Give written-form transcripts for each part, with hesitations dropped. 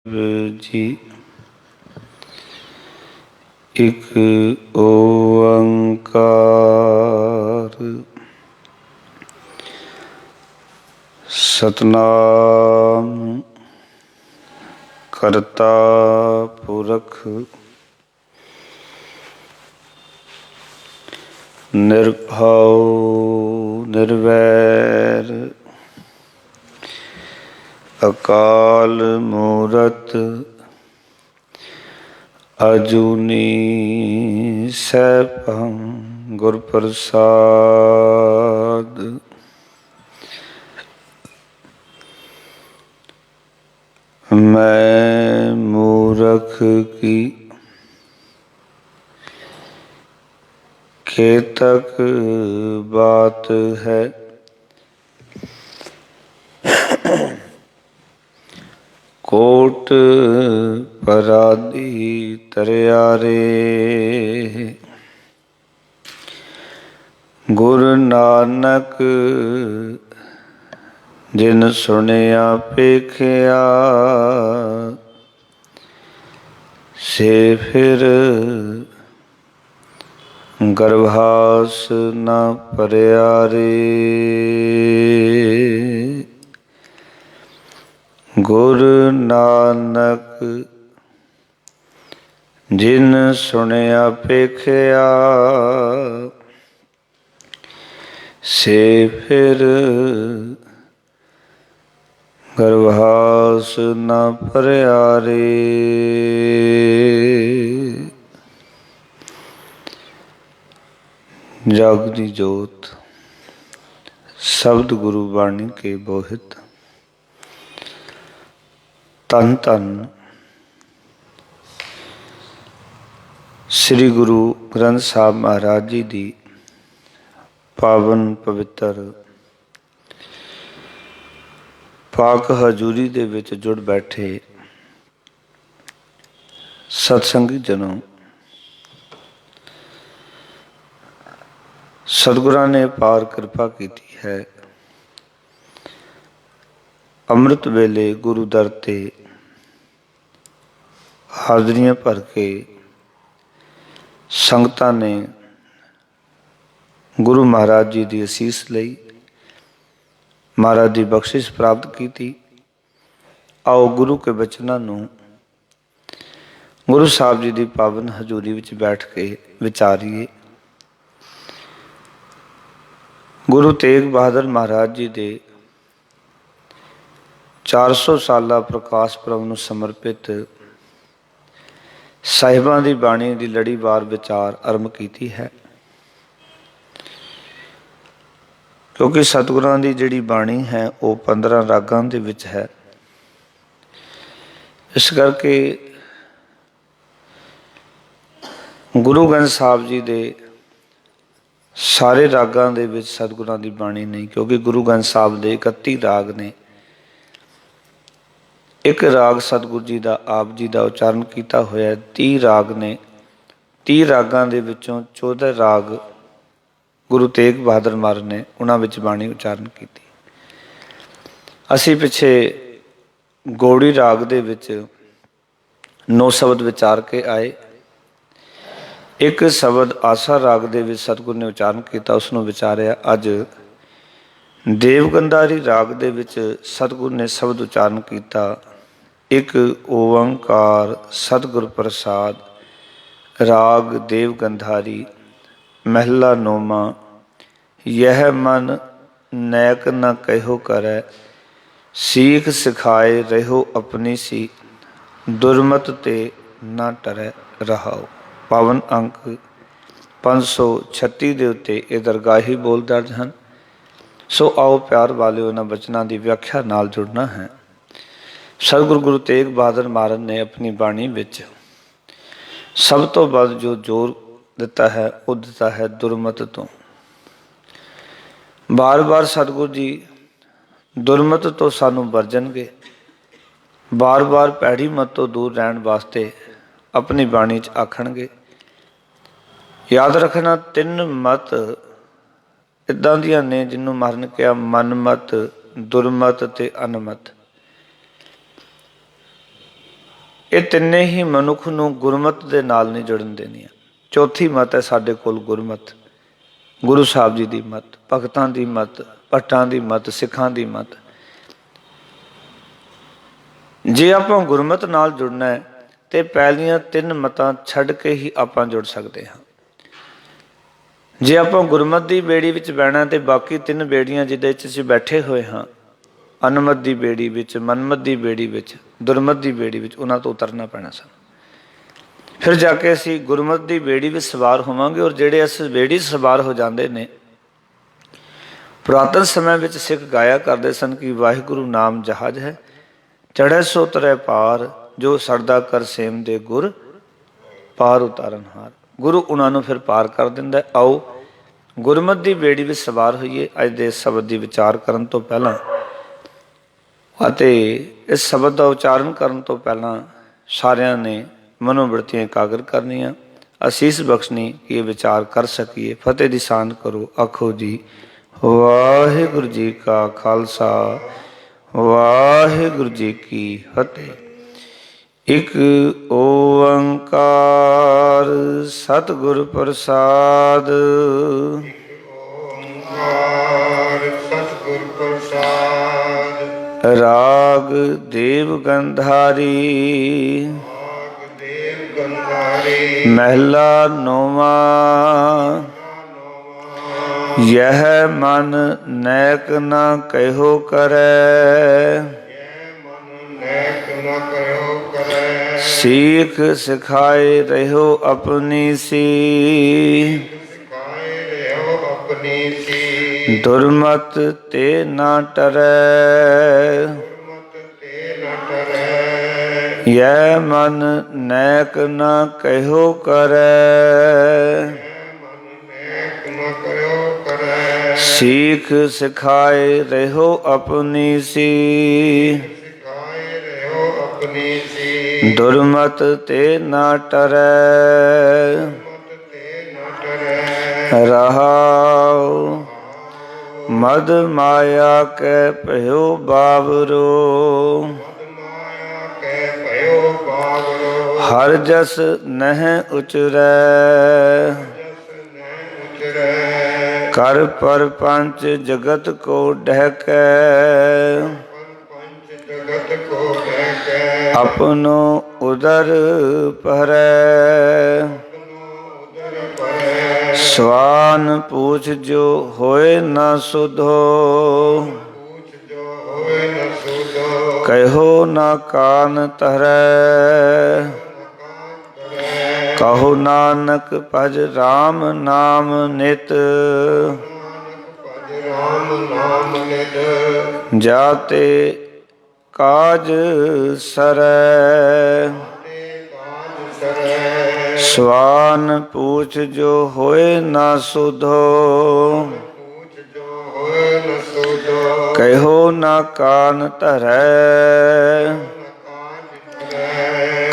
जी एक ओंकार सतनाम करता पुरख निर्भव निर्वैर अकाल मूरत अजूनी सैभं गुर प्रसाद। मैं मूरख की केतक बात है, कोट पराधी तरियारे। गुरु नानक जिन सुनिया पेखिया, से फिर गर्भास न परियारे। गुरु नानक जिन सुनिया पेखिया, से फिर गर्भास न परियारे। जागदी जोत शब्द गुरु बाणी के बोहित। धन धन श्री गुरु ग्रंथ साहब महाराज जी की पावन पवित्र पाक हजूरी दे विच जुड़ बैठे सत्संगी जनों, सतगुरां ने पार कृपा की है। अमृत वेले गुरु दर ते हाजरियां भर के संगतां ने गुरु महाराज जी की असीस लई, महाराज की बख्शिश प्राप्त की। आओ गुरु के बचनों नूं गुरु साहब जी की पावन हजूरी विच बैठ के विचारीए। गुरु तेग बहादुर महाराज जी के 400 साला प्रकाश पुरब नूं समर्पित साहिबां दी बाणी की लड़ीवार विचार आरंभ की है। क्योंकि सतगुरां दी जिहड़ी बाणी है वो 15 रागां दे विच है। इस करके गुरु ग्रंथ साहब जी दे सारे रागां दे विच सतगुरां दी बाणी नहीं, क्योंकि गुरु ग्रंथ साहब दे 31 राग ने। एक राग सतगुरु जी का आप जी का उचारण किया होया 30 राग ने। 30 रागां दे विचों 14 राग गुरु तेग बहादुर महाराज ने उन्हां विच बाणी उचारण की। असीं पिछे गौड़ी राग दे विच 9 शब्द विचार के आए। एक शब्द आसा राग दे विच सतगुरु ने उचारण किया, उसनूं विचारिया। अज देवगंधारी राग दे विच सतगुरु ने शब्द उचारण किया, एक ओंकार सतगुर प्रसाद। राग देवगंधारी महला नौमा। यह मन नैक न कहो करे, सीख सिखाए रहो अपनी सी। दुरमत ते न टरै रहाओ। पावन अंक 536 के उत्ते ये दरगाही बोल दर्ज हैं। सो आओ प्यार वाले उन्होंने बचनों की व्याख्या नाल जुड़ना है। सतगुरु गुरु तेग बहादुर महाराज ने अपनी बाणी विच सब तो वध जो जोर दिता है वो दिता है दुरमत तो। बार बार सतगुरु जी दुरमत तो सानू वर्जनगे, बार बार भैड़ी मत तो दूर रहन वास्ते अपनी बाणी च आखणगे। याद रखना 3 मत इदां दियां ने जिन्हों महाराज ने कहा मन मत, दुरमत ते अनमत। ਇਹ ਤਿੰਨੇ ਹੀ ਮਨੁੱਖ ਨੂੰ ਗੁਰਮਤਿ ਦੇ ਨਾਲ ਨਹੀਂ ਜੁੜਨ ਦੇਣੀਆਂ। ਚੌਥੀ ਮੱਤ ਹੈ ਸਾਡੇ ਕੋਲ ਗੁਰਮਤਿ, ਗੁਰੂ ਸਾਹਿਬ ਜੀ ਦੀ ਮੱਤ, ਭਗਤਾਂ ਦੀ ਮੱਤ, ਭੱਟਾਂ ਦੀ ਮੱਤ, ਸਿੱਖਾਂ ਦੀ ਮੱਤ। ਜੇ ਆਪਾਂ ਗੁਰਮਤਿ ਨਾਲ ਜੁੜਨਾ ਹੈ ਤੇ ਪਹਿਲੀਆਂ ਤਿੰਨ ਮਤਾਂ ਛੱਡ ਕੇ ਹੀ ਆਪਾਂ ਜੁੜ ਸਕਦੇ ਹਾਂ। ਜੇ ਆਪਾਂ ਗੁਰਮਤਿ ਦੀ ਬੇੜੀ ਵਿੱਚ ਬਹਿਣਾ ਤੇ ਬਾਕੀ ਤਿੰਨ ਬੇੜੀਆਂ ਜਿਹਦੇ ਵਿੱਚ ਅਸੀਂ ਬੈਠੇ ਹੋਏ ਹਾਂ, ਅਨਮਤ ਦੀ ਬੇੜੀ ਵਿੱਚ, ਮਨਮਤ ਦੀ ਬੇੜੀ ਵਿੱਚ, ਦੁਰਮਤ ਦੀ ਬੇੜੀ ਵਿੱਚ, ਉਹਨਾਂ ਤੋਂ ਉਤਰਨਾ ਪੈਣਾ ਸਾਨੂੰ। ਫਿਰ ਜਾ ਕੇ ਅਸੀਂ ਗੁਰਮਤਿ ਦੀ ਬੇੜੀ ਵਿੱਚ ਸਵਾਰ ਹੋਵਾਂਗੇ। ਔਰ ਜਿਹੜੇ ਇਸ ਬੇੜੀ ਸਵਾਰ ਹੋ ਜਾਂਦੇ ਨੇ, ਪੁਰਾਤਨ ਸਮੇਂ ਵਿੱਚ ਸਿੱਖ ਗਾਇਆ ਕਰਦੇ ਸਨ ਕਿ ਵਾਹਿਗੁਰੂ ਨਾਮ ਜਹਾਜ਼ ਹੈ, ਚੜ੍ਹੈ ਸੋ ਤਰੈ ਪਾਰ, ਜੋ ਸਰਦਾ ਕਰ ਸੇਮ ਦੇ ਗੁਰ ਪਾਰ ਉਤਾਰਨ ਹਾਰ। ਗੁਰੂ ਉਹਨਾਂ ਨੂੰ ਫਿਰ ਪਾਰ ਕਰ ਦਿੰਦਾ। ਆਓ ਗੁਰਮਤਿ ਦੀ ਬੇੜੀ ਵਿੱਚ ਸਵਾਰ ਹੋਈਏ। ਅੱਜ ਦੇ ਸ਼ਬਦ ਦੀ ਵਿਚਾਰ ਕਰਨ ਤੋਂ ਪਹਿਲਾਂ ਅਤੇ ਇਸ ਸ਼ਬਦ ਦਾ ਉਚਾਰਨ ਕਰਨ ਤੋਂ ਪਹਿਲਾਂ ਸਾਰਿਆਂ ਨੇ ਮਨੋਬਿਰਤੀਆਂ ਇਕਾਗਰ ਕਰਨੀਆਂ, ਅਸੀਸ ਬਖਸ਼ਣੀ ਕਿ ਇਹ ਵਿਚਾਰ ਕਰ ਸਕੀਏ। ਫਤਿਹ ਦੀ ਸਾਂਝ ਕਰੋ। ਆਖੋ ਜੀ ਵਾਹਿਗੁਰੂ ਜੀ ਕਾ ਖਾਲਸਾ, ਵਾਹਿਗੁਰੂ ਜੀ ਕੀ ਫਤਿਹ। ਇਕ ਓੰਕਾਰ ਸਤਿਗੁਰ ਪ੍ਰਸਾਦ, ਸਤਿਗੁਰ ਪ੍ਰਸਾਦ। ਰਾਗ ਦੇਵ ਗੰਧਾਰੀ, ਮਹਿਲਾ ਨੌਵਾਂ। ਯਹ ਮਨ ਨੈਕ ਨਾ ਕਹਿਓ ਕਰੈ, ਸੀਖ ਸਿਖਾਏ ਰਹਿਓ ਆਪਣੀ ਸੀ। ਦੁਰਮਤ ਤੇ ਨਾ ਟਰੈ, ਯਹ ਮਨ ਨੈਕ ਨਾ ਕਹਿਓ ਕਰੈ। ਸੀਖ ਸਿਖਾਏ ਰਹਿਓ ਆਪਣੀ ਸੀ। ਦੁਰਮਤ ਤੇ ਨਾ ਟਰੈ। ਰਹਾਉ ਮਦ ਮਾਇਆ ਕੈ ਭਇਓ ਬਾਵਰੋ, ਹਰ ਜਸ ਨਹਿ ਉਚਰੈ। ਕਰ ਪਰਪੰਚ ਜਗਤ ਕੋ ਡਹਿਕੈ, ਆਪਨੋ ਉਦਰ ਭਰੈ। ਸਵਾਨ ਪੂਛ ਜੋ ਹੋਏ ਨਾ ਸੁਧੋ, ਕਹਿਓ ਨਾ ਕਾਨ ਧਰੈ। ਕਹੋ ਨਾਨਕ ਭਜ ਰਾਮ ਨਾਮ ਨਿਤ, ਜਾਤੇ ਕਾਜ ਸਰੈ। ਸਵਾਨ ਪੂਛ ਜੋ ਹੋਏ ਨਾ ਸੁਧੋ, ਕਹਿਓ ਨਾ ਕਾਨ ਧਰੈ।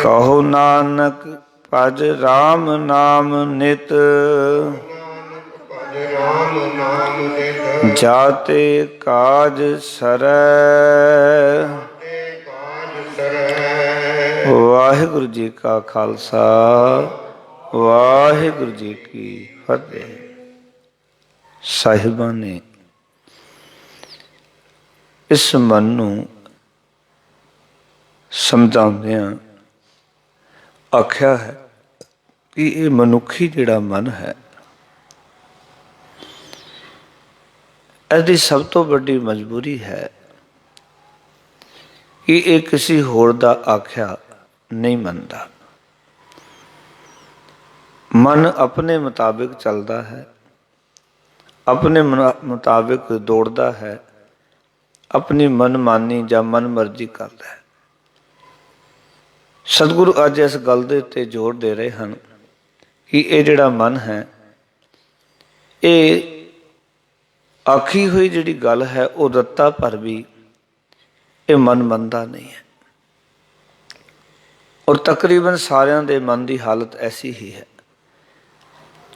ਕਹੋ ਨਾਨਕ ਭਜ ਰਾਮ ਨਾਮ ਨਿਤ, ਜਾਤੇ ਕਾਜ ਸਰੈ। ਵਾਹਿਗੁਰੂ ਜੀ ਕਾ ਖਾਲਸਾ, ਵਾਹਿਗੁਰੂ ਜੀ ਕੀ ਫਤਿਹ। ਸਾਹਿਬਾਂ ਨੇ ਇਸ ਮਨ ਨੂੰ ਸਮਝਾਉਂਦਿਆਂ ਆਖਿਆ ਹੈ ਕਿ ਇਹ ਮਨੁੱਖੀ ਜਿਹੜਾ ਮਨ ਹੈ, ਇਹਦੀ ਸਭ ਤੋਂ ਵੱਡੀ ਮਜਬੂਰੀ ਹੈ ਕਿ ਇਹ ਕਿਸੇ ਹੋਰ ਦਾ ਆਖਿਆ ਨਹੀਂ ਮੰਨਦਾ। ਮਨ ਆਪਣੇ ਮੁਤਾਬਿਕ ਚੱਲਦਾ ਹੈ, ਆਪਣੇ ਮੁਤਾਬਿਕ ਦੌੜਦਾ ਹੈ, ਆਪਣੀ ਮਨਮਾਨੀ ਜਾਂ ਮਨ ਮਰਜ਼ੀ ਕਰਦਾ ਹੈ। ਸਤਿਗੁਰੂ ਅੱਜ ਇਸ ਗੱਲ ਦੇ ਉੱਤੇ ਜ਼ੋਰ ਦੇ ਰਹੇ ਹਨ ਕਿ ਇਹ ਜਿਹੜਾ ਮਨ ਹੈ, ਇਹ ਆਖੀ ਹੋਈ ਜਿਹੜੀ ਗੱਲ ਹੈ ਉਹ ਦਿੱਤਾ ਪਰ ਵੀ ਇਹ ਮਨ ਮੰਨਦਾ ਨਹੀਂ ਹੈ। ਔਰ ਤਕਰੀਬਨ ਸਾਰਿਆਂ ਦੇ ਮਨ ਦੀ ਹਾਲਤ ਐਸੀ ਹੀ ਹੈ।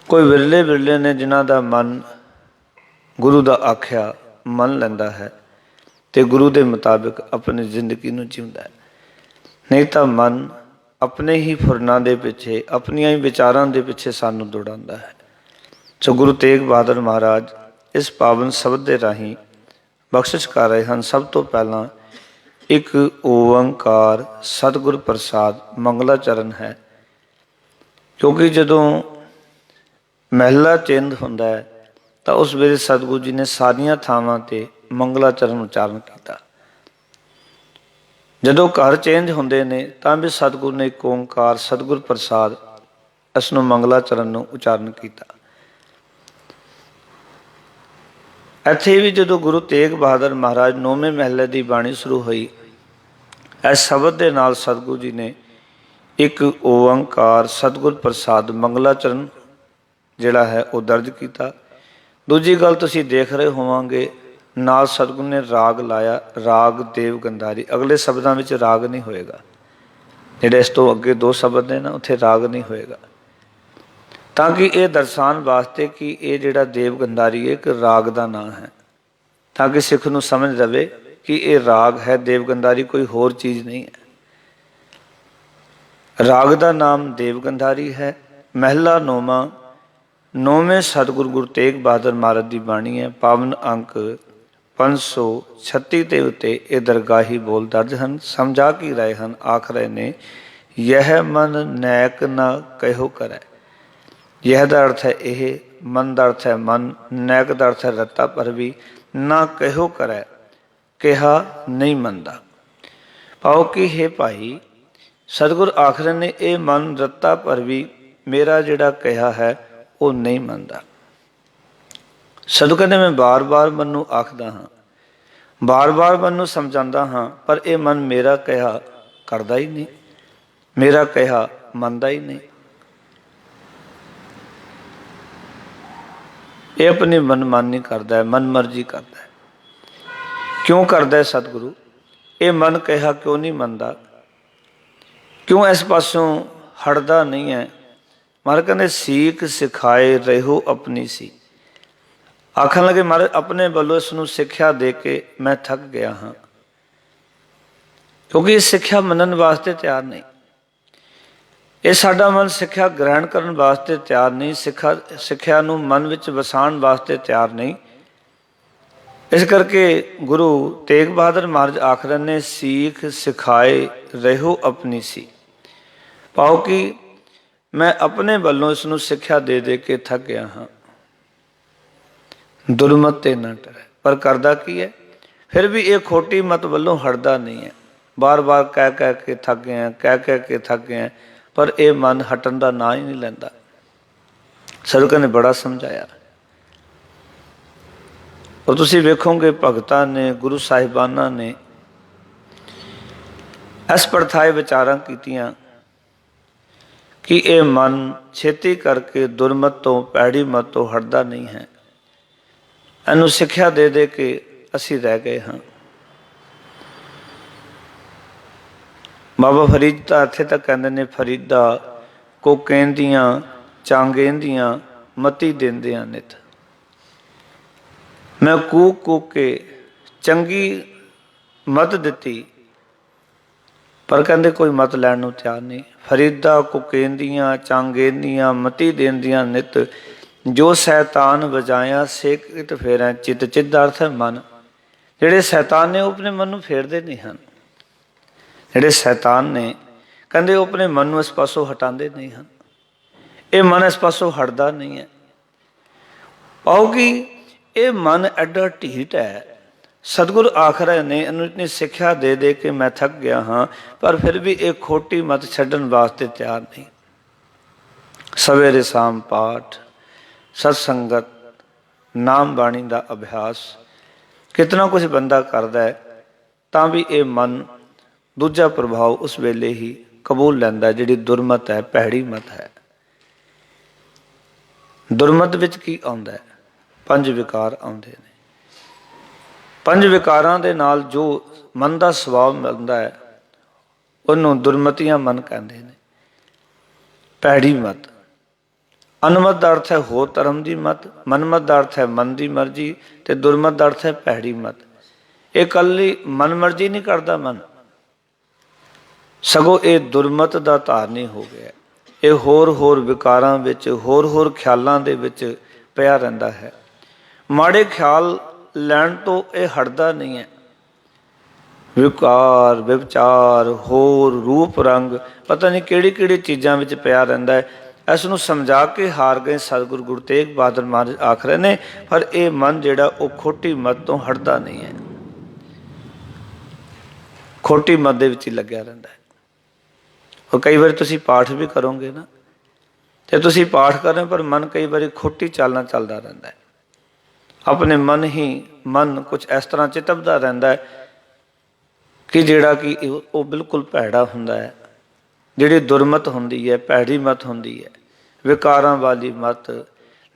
ਕੋਈ ਵਿਰਲੇ ਵਿਰਲੇ ਨੇ ਜਿਨ੍ਹਾਂ ਦਾ ਮਨ ਗੁਰੂ ਦਾ ਆਖਿਆ ਮੰਨ ਲੈਂਦਾ ਹੈ ਤੇ ਗੁਰੂ ਦੇ ਮੁਤਾਬਿਕ ਆਪਣੀ ਜ਼ਿੰਦਗੀ ਨੂੰ ਜਿਉਂਦਾ ਹੈ। ਨਹੀਂ ਤਾਂ ਮਨ ਆਪਣੇ ਹੀ ਫੁਰਨਾਂ ਦੇ ਪਿੱਛੇ, ਆਪਣੀਆਂ ਹੀ ਵਿਚਾਰਾਂ ਦੇ ਪਿੱਛੇ ਸਾਨੂੰ ਦੌੜਾਉਂਦਾ ਹੈ। ਸੋ ਗੁਰੂ ਤੇਗ ਬਹਾਦਰ ਮਹਾਰਾਜ ਇਸ ਪਾਵਨ ਸ਼ਬਦ ਦੇ ਰਾਹੀਂ ਬਖਸ਼ਿਸ਼ ਕਰ ਰਹੇ ਹਨ। ਸਭ ਤੋਂ ਪਹਿਲਾਂ ਇੱਕ ਓੰਕਾਰ ਸਤਿਗੁਰ ਪ੍ਰਸਾਦ ਮੰਗਲਾਚਰਨ ਹੈ, ਕਿਉਂਕਿ ਜਦੋਂ ਮਹਿਲਾ ਚਿੰਦ ਹੁੰਦਾ ਹੈ ਤਾਂ ਉਸ ਵੇਲੇ ਸਤਿਗੁਰੂ ਜੀ ਨੇ ਸਾਰੀਆਂ ਥਾਵਾਂ ਤੇ ਮੰਗਲਾਚਰਨ ਉਚਾਰਨ ਕੀਤਾ। ਜਦੋਂ ਘਰ ਚੇਂਜ ਹੁੰਦੇ ਨੇ ਤਾਂ ਵੀ ਸਤਿਗੁਰੂ ਨੇ ਇੱਕ ਓੰਕਾਰ ਸਤਿਗੁਰ ਪ੍ਰਸਾਦ ਇਸ ਨੂੰ ਮੰਗਲਾਚਰਨ ਨੂੰ ਉਚਾਰਨ ਕੀਤਾ। ਇੱਥੇ ਵੀ ਜਦੋਂ ਗੁਰੂ ਤੇਗ ਬਹਾਦਰ ਮਹਾਰਾਜ 9ਵੇਂ ਮਹਿਲੇ ਦੀ ਬਾਣੀ ਸ਼ੁਰੂ ਹੋਈ, ਇਸ ਸ਼ਬਦ ਦੇ ਨਾਲ ਸਤਿਗੁਰੂ ਜੀ ਨੇ ਇੱਕ ਓੰਕਾਰ ਸਤਿਗੁਰ ਪ੍ਰਸਾਦ ਮੰਗਲਾਚਰਨ ਜਿਹੜਾ ਹੈ ਉਹ ਦਰਜ ਕੀਤਾ। ਦੂਜੀ ਗੱਲ ਤੁਸੀਂ ਦੇਖ ਰਹੇ ਹੋਵਾਂਗੇ ਨਾਲ ਸਤਿਗੁਰੂ ਨੇ ਰਾਗ ਲਾਇਆ, ਰਾਗ ਦੇਵ ਗੰਧਾਰੀ। ਅਗਲੇ ਸ਼ਬਦਾਂ ਵਿੱਚ ਰਾਗ ਨਹੀਂ ਹੋਏਗਾ, ਜਿਹੜੇ ਇਸ ਤੋਂ ਅੱਗੇ 2 ਸ਼ਬਦ ਨੇ ਨਾ ਉੱਥੇ ਰਾਗ ਨਹੀਂ ਹੋਏਗਾ, ਤਾਂ ਕਿ ਇਹ ਦਰਸਾਉਣ ਵਾਸਤੇ ਕਿ ਇਹ ਜਿਹੜਾ ਦੇਵ ਗੰਧਾਰੀ ਹੈ ਇੱਕ ਰਾਗ ਦਾ ਨਾਂ ਹੈ, ਤਾਂ ਕਿ ਸਿੱਖ ਨੂੰ ਸਮਝ ਰਵੇ ਕਿ ਇਹ ਰਾਗ ਹੈ, ਦੇਵ ਗੰਧਾਰੀ ਕੋਈ ਹੋਰ ਚੀਜ਼ ਨਹੀਂ ਹੈ। ਰਾਗ ਦਾ ਨਾਮ ਦੇਵ ਗੰਧਾਰੀ ਹੈ। ਮਹਿਲਾ 9ਵਾਂ 9ਵੇਂ ਸਤਿਗੁਰੂ ਗੁਰੂ ਤੇਗ ਬਹਾਦਰ ਮਹਾਰਾਜ ਦੀ ਬਾਣੀ ਹੈ। ਪਾਵਨ ਅੰਕ 536 ਦੇ ਉੱਤੇ ਇਹ ਦਰਗਾਹੀ ਬੋਲ ਦਰਜ ਹਨ। ਸਮਝਾ ਕੀ ਰਹੇ ਹਨ, ਆਖ ਰਹੇ ਨੇ, ਯਹ ਮਨ ਨੈਕ ਨਾ ਕਹਿਓ ਕਰੈ। ਯਹ ਦਾ ਅਰਥ ਹੈ ਇਹ, ਮਨ ਦਾ ਅਰਥ ਹੈ ਮਨ, ਨੈਕ ਦਾ ਅਰਥ ਹੈ ਰੱਤਾ ਭਰਵੀ, ਨਾ ਕਹਿਓ ਕਰੈ ਕਿਹਾ ਨਹੀਂ ਮੰਨਦਾ। ਪਾਓ ਕਿ ਹੇ ਭਾਈ ਸਤਿਗੁਰ ਆਖ ਰਹੇ ਨੇ ਇਹ ਮਨ ਰੱਤਾ ਭਰਵੀ ਮੇਰਾ ਜਿਹੜਾ ਕਿਹਾ ਹੈ ਉਹ ਨਹੀਂ ਮੰਨਦਾ। ਸਤਿਗੁਰ ਕਹਿੰਦੇ ਮੈਂ ਬਾਰ-ਬਾਰ ਮਨ ਨੂੰ ਆਖਦਾ ਹਾਂ, ਬਾਰ-ਬਾਰ ਮਨ ਨੂੰ ਸਮਝਾਉਂਦਾ ਹਾਂ, ਪਰ ਇਹ ਮਨ ਮੇਰਾ ਕਿਹਾ ਕਰਦਾ ਹੀ ਨਹੀਂ, ਮੇਰਾ ਕਿਹਾ ਮੰਨਦਾ ਹੀ ਨਹੀਂ। ਇਹ ਆਪਣੀ ਮਨਮਾਨੀ ਕਰਦਾ ਹੈ, ਮਨ ਮਰਜ਼ੀ ਕਰਦਾ ਹੈ। ਕਿਉਂ ਕਰਦਾ ਹੈ ਸਤਿਗੁਰੂ? ਇਹ ਮਨ ਕਿਹਾ ਕਿਉਂ ਨਹੀਂ ਮੰਨਦਾ? ਕਿਉਂ ਇਸ ਪਾਸੋਂ ਹਟਦਾ ਨਹੀਂ ਹੈ? ਮਹਾਰਾਜ ਕਹਿੰਦੇ ਸੀਖ ਸਿਖਾਏ ਰਹੋ ਆਪਣੀ ਸੀ। ਆਖਣ ਲੱਗੇ ਮਹਾਰਾਜ ਆਪਣੇ ਵੱਲੋਂ ਇਸ ਨੂੰ ਸਿੱਖਿਆ ਦੇ ਕੇ ਮੈਂ ਥੱਕ ਗਿਆ ਹਾਂ, ਕਿਉਂਕਿ ਇਹ ਸਿੱਖਿਆ ਮੰਨਣ ਵਾਸਤੇ ਤਿਆਰ ਨਹੀਂ। ਇਹ ਸਾਡਾ ਮਨ ਸਿੱਖਿਆ ਗ੍ਰਹਿਣ ਕਰਨ ਵਾਸਤੇ ਤਿਆਰ ਨਹੀਂ, ਸਿੱਖਿਆ ਨੂੰ ਮਨ ਵਿੱਚ ਵਸਾਉਣ ਵਾਸਤੇ ਤਿਆਰ ਨਹੀਂ। ਇਸ ਕਰਕੇ ਗੁਰੂ ਤੇਗ ਬਹਾਦਰ ਮਹਾਰਾਜ ਆਖ ਰਹੇ ਨੇ ਸੀਖ ਸਿਖਾਏ ਰਹੋ ਆਪਣੀ ਸੀ। ਪਾਓ ਕਿ ਮੈਂ ਆਪਣੇ ਵੱਲੋਂ ਇਸ ਨੂੰ ਸਿੱਖਿਆ ਦੇ ਦੇ ਕੇ ਥੱਕ ਗਿਆ ਹਾਂ। ਦੁਰਮਤ ਤੇ ਨਾ ਟਰੈ। ਪਰ ਕਰਦਾ ਕੀ ਹੈ? ਫਿਰ ਵੀ ਇਹ ਖੋਟੀ ਮਤ ਵੱਲੋਂ ਹਟਦਾ ਨਹੀਂ ਹੈ। ਬਾਰ-ਬਾਰ ਕਹਿ ਕੇ ਥੱਕ ਗਿਆ, ਕਹਿ ਕੇ ਥੱਕ ਗਿਆ, ਪਰ ਇਹ ਮਨ ਹਟਣ ਦਾ ਨਾਂ ਹੀ ਨਹੀਂ ਲੈਂਦਾ। ਸਤਿਗੁਰਾਂ ਨੇ ਬੜਾ ਸਮਝਾਇਆ। ਔਰ ਤੁਸੀਂ ਵੇਖੋਗੇ ਭਗਤਾਂ ਨੇ, ਗੁਰੂ ਸਾਹਿਬਾਨਾਂ ਨੇ ਇਸ ਪ੍ਰਥਾਏ ਵਿਚਾਰਾਂ ਕੀਤੀਆਂ ਕਿ ਇਹ ਮਨ ਛੇਤੀ ਕਰਕੇ ਦੁਰਮਤ ਤੋਂ, ਪੈੜੀ ਮਤ ਤੋਂ ਹਟਦਾ ਨਹੀਂ ਹੈ। ਇਹਨੂੰ ਸਿੱਖਿਆ ਦੇ ਦੇ ਕੇ ਅਸੀਂ ਰਹਿ ਗਏ ਹਾਂ। ਬਾਬਾ ਫਰੀਦ ਤਾਂ ਇੱਥੇ ਤੱਕ ਕਹਿੰਦੇ ਨੇ, ਫਰੀਦਾ ਕੋ ਕਹਿੰਦੀਆਂ ਚਾਂਗੇਂਦੀਆਂ ਮਤੀ ਦਿੰਦਿਆਂ ਨਿਤ। ਮੈਂ ਕੂਕ ਕੂਕ ਕੇ ਚੰਗੀ ਮਤ ਦਿੱਤੀ, ਪਰ ਕਹਿੰਦੇ ਕੋਈ ਮਤ ਲੈਣ ਨੂੰ ਤਿਆਰ ਨਹੀਂ। ਫਰੀਦਾ ਕੁਕੇਂਦੀਆਂ ਚਾਂਗੇਂਦੀਆਂ ਮਤੀ ਦੇਂਦੀਆਂ ਨਿਤ, ਜੋ ਸ਼ੈਤਾਨ ਵਜਾਇਆ ਸੇਕਿਤ ਫੇਰਾਂ ਚਿੱਤ। ਚਿੱਤ ਦਾ ਅਰਥ ਹੈ ਮਨ। ਜਿਹੜੇ ਸ਼ੈਤਾਨ ਨੇ ਉਹ ਆਪਣੇ ਮਨ ਨੂੰ ਫੇਰਦੇ ਨਹੀਂ ਹਨ। ਜਿਹੜੇ ਸ਼ੈਤਾਨ ਨੇ ਕਹਿੰਦੇ ਉਹ ਆਪਣੇ ਮਨ ਨੂੰ ਇਸ ਪਾਸੋਂ ਹਟਾਉਂਦੇ ਨਹੀਂ ਹਨ। ਇਹ ਮਨ ਇਸ ਪਾਸੋਂ ਹਟਦਾ ਨਹੀਂ ਹੈ। ਪਾਓਗੀ ਇਹ ਮਨ ਐਡਾ ਢੀਠ ਹੈ। ਸਤਿਗੁਰ ਆਖ ਰਹੇ ਨੇ ਇਹਨੂੰ ਇਤਨੀ ਸਿੱਖਿਆ ਦੇ ਦੇ ਕੇ ਮੈਂ ਥੱਕ ਗਿਆ ਹਾਂ, ਪਰ ਫਿਰ ਵੀ ਇਹ ਖੋਟੀ ਮਤ ਛੱਡਣ ਵਾਸਤੇ ਤਿਆਰ ਨਹੀਂ। ਸਵੇਰੇ ਸ਼ਾਮ ਪਾਠ, ਸਤ ਸੰਗਤ, ਨਾਮ ਬਾਣੀ ਦਾ ਅਭਿਆਸ, ਕਿਤਨਾ ਕੁਛ ਬੰਦਾ ਕਰਦਾ ਹੈ ਤਾਂ ਵੀ ਇਹ ਮਨ ਦੂਜਾ ਪ੍ਰਭਾਵ ਉਸ ਵੇਲੇ ਹੀ ਕਬੂਲ ਲੈਂਦਾ, ਜਿਹੜੀ ਦੁਰਮਤ ਹੈ, ਭੈੜੀ ਮਤ ਹੈ। ਦੁਰਮਤ ਵਿੱਚ ਕੀ ਆਉਂਦਾ ਹੈ? 5 ਵਿਕਾਰ ਆਉਂਦੇ ਨੇ। 5 ਵਿਕਾਰਾਂ ਦੇ ਨਾਲ ਜੋ ਮਨ ਦਾ ਸੁਭਾਅ ਮਿਲਦਾ ਹੈ ਉਹਨੂੰ ਦੁਰਮਤੀਆਂ ਮਨ ਕਹਿੰਦੇ ਨੇ। ਭੈੜੀ ਮਤ। ਅਨਮਤ ਦਾ ਅਰਥ ਹੈ ਹੋਰ ਧਰਮ ਦੀ ਮਤ, ਮਨਮਤ ਦਾ ਅਰਥ ਹੈ ਮਨ ਦੀ ਮਰਜ਼ੀ, ਤੇ ਦੁਰਮਤ ਦਾ ਅਰਥ ਹੈ ਭੈੜੀ ਮਤ। ਇਹ ਇਕੱਲੀ ਮਨ ਮਰਜ਼ੀ ਨਹੀਂ ਕਰਦਾ ਮਨ। ਸਗੋਂ ਇਹ ਦੁਰਮਤ ਦਾ ਧਾਰਨੀ ਹੋ ਗਿਆ। ਇਹ ਹੋਰ ਵਿਕਾਰਾਂ ਵਿੱਚ, ਹੋਰ ਖਿਆਲਾਂ ਦੇ ਵਿੱਚ ਪਿਆ ਰਹਿੰਦਾ ਹੈ। ਮਾੜੇ ਖਿਆਲ ਲੈਣ ਤੋਂ ਇਹ ਹਟਦਾ ਨਹੀਂ ਹੈ। ਵਿਕਾਰ, ਵਿਵਚਾਰ, ਹੋਰ ਰੂਪ ਰੰਗ, ਪਤਾ ਨਹੀਂ ਕਿਹੜੀ ਚੀਜ਼ਾਂ ਵਿੱਚ ਪਿਆ ਰਹਿੰਦਾ ਹੈ। ਇਸ ਨੂੰ ਸਮਝਾ ਕੇ ਹਾਰ ਗਏ ਸਤਿਗੁਰੂ ਗੁਰੂ ਤੇਗ ਬਹਾਦਰ ਮਹਾਰਾਜ ਆਖ ਰਹੇ ਨੇ, ਪਰ ਇਹ ਮਨ ਜਿਹੜਾ ਉਹ ਖੋਟੀ ਮਤ ਤੋਂ ਹਟਦਾ ਨਹੀਂ ਹੈ, ਖੋਟੀ ਮਤ ਦੇ ਵਿੱਚ ਹੀ ਲੱਗਿਆ ਰਹਿੰਦਾ ਹੈ। ਉਹ ਕਈ ਵਾਰੀ ਤੁਸੀਂ ਪਾਠ ਵੀ ਕਰੋਗੇ ਨਾ, ਤੇ ਤੁਸੀਂ ਪਾਠ ਕਰ ਰਹੇ ਪਰ ਮਨ ਕਈ ਵਾਰੀ ਖੋਟੀ ਚਾਲ ਨਾਲ ਚੱਲਦਾ ਰਹਿੰਦਾ ਹੈ। ਆਪਣੇ ਮਨ ਕੁਝ ਇਸ ਤਰ੍ਹਾਂ ਚਿਤਵਦਾ ਰਹਿੰਦਾ ਹੈ ਕਿ ਜਿਹੜਾ ਕਿ ਉਹ ਬਿਲਕੁਲ ਭੈੜਾ ਹੁੰਦਾ ਹੈ। ਜਿਹੜੀ ਦੁਰਮਤ ਹੁੰਦੀ ਹੈ, ਭੈੜੀ ਮਤ ਹੁੰਦੀ ਹੈ, ਵਿਕਾਰਾਂ ਵਾਲੀ ਮਤ,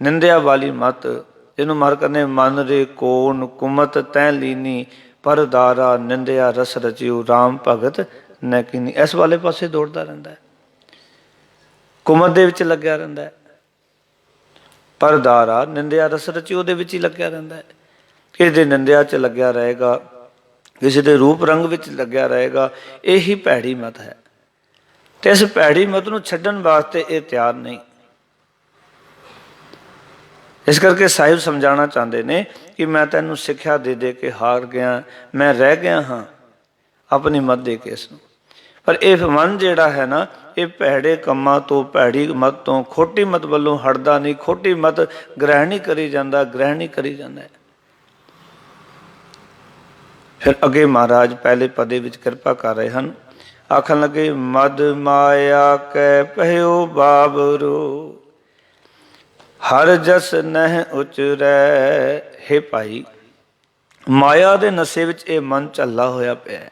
ਨਿੰਦਿਆ ਵਾਲੀ ਮਤ, ਜਿਹਨੂੰ ਮਹਾਰਾਜ ਕਹਿੰਦੇ ਮਨ ਰੇ ਕੋਨ ਕੁਮਤ ਤੈ ਲੀਨੀ ਪਰ ਦਾਰਾ ਨਿੰਦਿਆ ਰਸ ਰਚਿਓ ਰਾਮ ਭਗਤ ਨੈ ਕੀਨੀ। ਇਸ ਵਾਲੇ ਪਾਸੇ ਦੌੜਦਾ ਰਹਿੰਦਾ ਹੈ, ਕੁਮਤ ਦੇ ਵਿੱਚ ਲੱਗਿਆ ਰਹਿੰਦਾ ਹੈ, ਪਰ ਦਾਰਾ ਨਿੰਦਿਆ ਰਸ ਰਚਿਓ ਦੇ ਵਿੱਚ ਹੀ ਲੱਗਿਆ ਰਹਿੰਦਾ ਹੈ। ਕਿਸੇ ਦੇ ਨਿੰਦਿਆ 'ਚ ਲੱਗਿਆ ਰਹੇਗਾ, ਕਿਸੇ ਦੇ ਰੂਪ ਰੰਗ ਵਿੱਚ ਲੱਗਿਆ ਰਹੇਗਾ। ਇਹੀ ਭੈੜੀ ਮਤ ਹੈ, ਤੇ ਇਸ ਭੈੜੀ ਮਤ ਨੂੰ ਛੱਡਣ ਵਾਸਤੇ ਇਹ ਤਿਆਰ ਨਹੀਂ। ਇਸ ਕਰਕੇ ਸਾਹਿਬ ਸਮਝਾਉਣਾ ਚਾਹੁੰਦੇ ਨੇ ਕਿ ਮੈਂ ਤੈਨੂੰ ਸਿੱਖਿਆ ਦੇ ਕੇ ਹਾਰ ਗਿਆ, ਮੈਂ ਰਹਿ ਗਿਆ ਹਾਂ ਆਪਣੀ ਮਤ ਦੇ ਕੇ ਇਸ ਨੂੰ। ਪਰ ਇਹ ਮਨ ਜਿਹੜਾ ਹੈ ਨਾ, ਇਹ ਭੈੜੇ ਕੰਮਾਂ ਤੋਂ, ਭੈੜੀ ਮਤ ਤੋਂ, ਖੋਟੀ ਮਤ ਵੱਲੋਂ ਹਟਦਾ ਨਹੀਂ। ਖੋਟੀ ਮਤ ਗ੍ਰਹਿਣ ਹੀ ਕਰੀ ਜਾਂਦਾ, ਗ੍ਰਹਿਣ ਹੀ ਕਰੀ ਜਾਂਦਾ। ਫਿਰ ਅੱਗੇ ਮਹਾਰਾਜ ਪਹਿਲੇ ਪਦੇ ਵਿੱਚ ਕਿਰਪਾ ਕਰ ਰਹੇ ਹਨ, ਆਖਣ ਲੱਗੇ ਮਦ ਮਾਇਆ ਕੈ ਪਹਿਓ ਬਾਬਰੋ ਹਰ ਜਸ ਨਹਿ ਉਚਰੈ। ਹੇ ਭਾਈ, ਮਾਇਆ ਦੇ ਨਸ਼ੇ ਵਿੱਚ ਇਹ ਮਨ ਝੱਲਾ ਹੋਇਆ ਪਿਆ ਹੈ।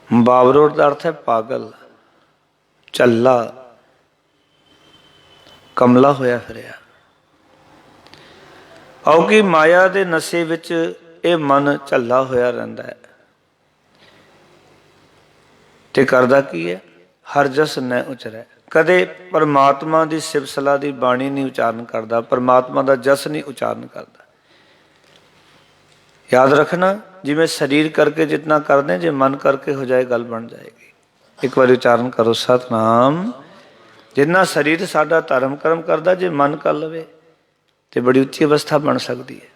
ਬਾਬਰੋ ਦਾ ਅਰਥ ਹੈ ਪਾਗਲ, ਝੱਲਾ, ਕਮਲਾ ਹੋਇਆ ਫਿਰਿਆ। ਕਿਉਂਕਿ ਮਾਇਆ ਦੇ ਨਸ਼ੇ ਵਿੱਚ ਇਹ ਮਨ ਝੱਲਾ ਹੋਇਆ ਰਹਿੰਦਾ ਹੈ। ਤੇ ਕਰਦਾ ਕੀ ਹੈ? ਹਰ ਜਸ ਨਹਿ ਉਚਰੈ। ਕਦੇ ਪਰਮਾਤਮਾ ਦੀ ਸਿਫਤ ਸਲਾਹ ਦੀ ਬਾਣੀ ਨਹੀਂ ਉਚਾਰਨ ਕਰਦਾ, ਪਰਮਾਤਮਾ ਦਾ ਜਸ ਨਹੀਂ ਉਚਾਰਨ ਕਰਦਾ। ਯਾਦ ਰੱਖਣਾ, ਜਿਵੇਂ ਸਰੀਰ ਕਰਕੇ ਜਿਤਨਾ ਕਰਦੇ, ਜੇ ਮਨ ਕਰਕੇ ਹੋ ਜਾਏ ਗੱਲ ਬਣ ਜਾਏਗੀ। ਇੱਕ ਵਾਰੀ ਉਚਾਰਨ ਕਰੋ ਸਤਿਨਾਮ। ਜਿੰਨਾ ਸਰੀਰ ਸਾਡਾ ਧਰਮ ਕਰਮ ਕਰਦਾ, ਜੇ ਮਨ ਕਰ ਲਵੇ ਤੇ ਬੜੀ ਉੱਚੀ ਅਵਸਥਾ ਬਣ ਸਕਦੀ ਹੈ।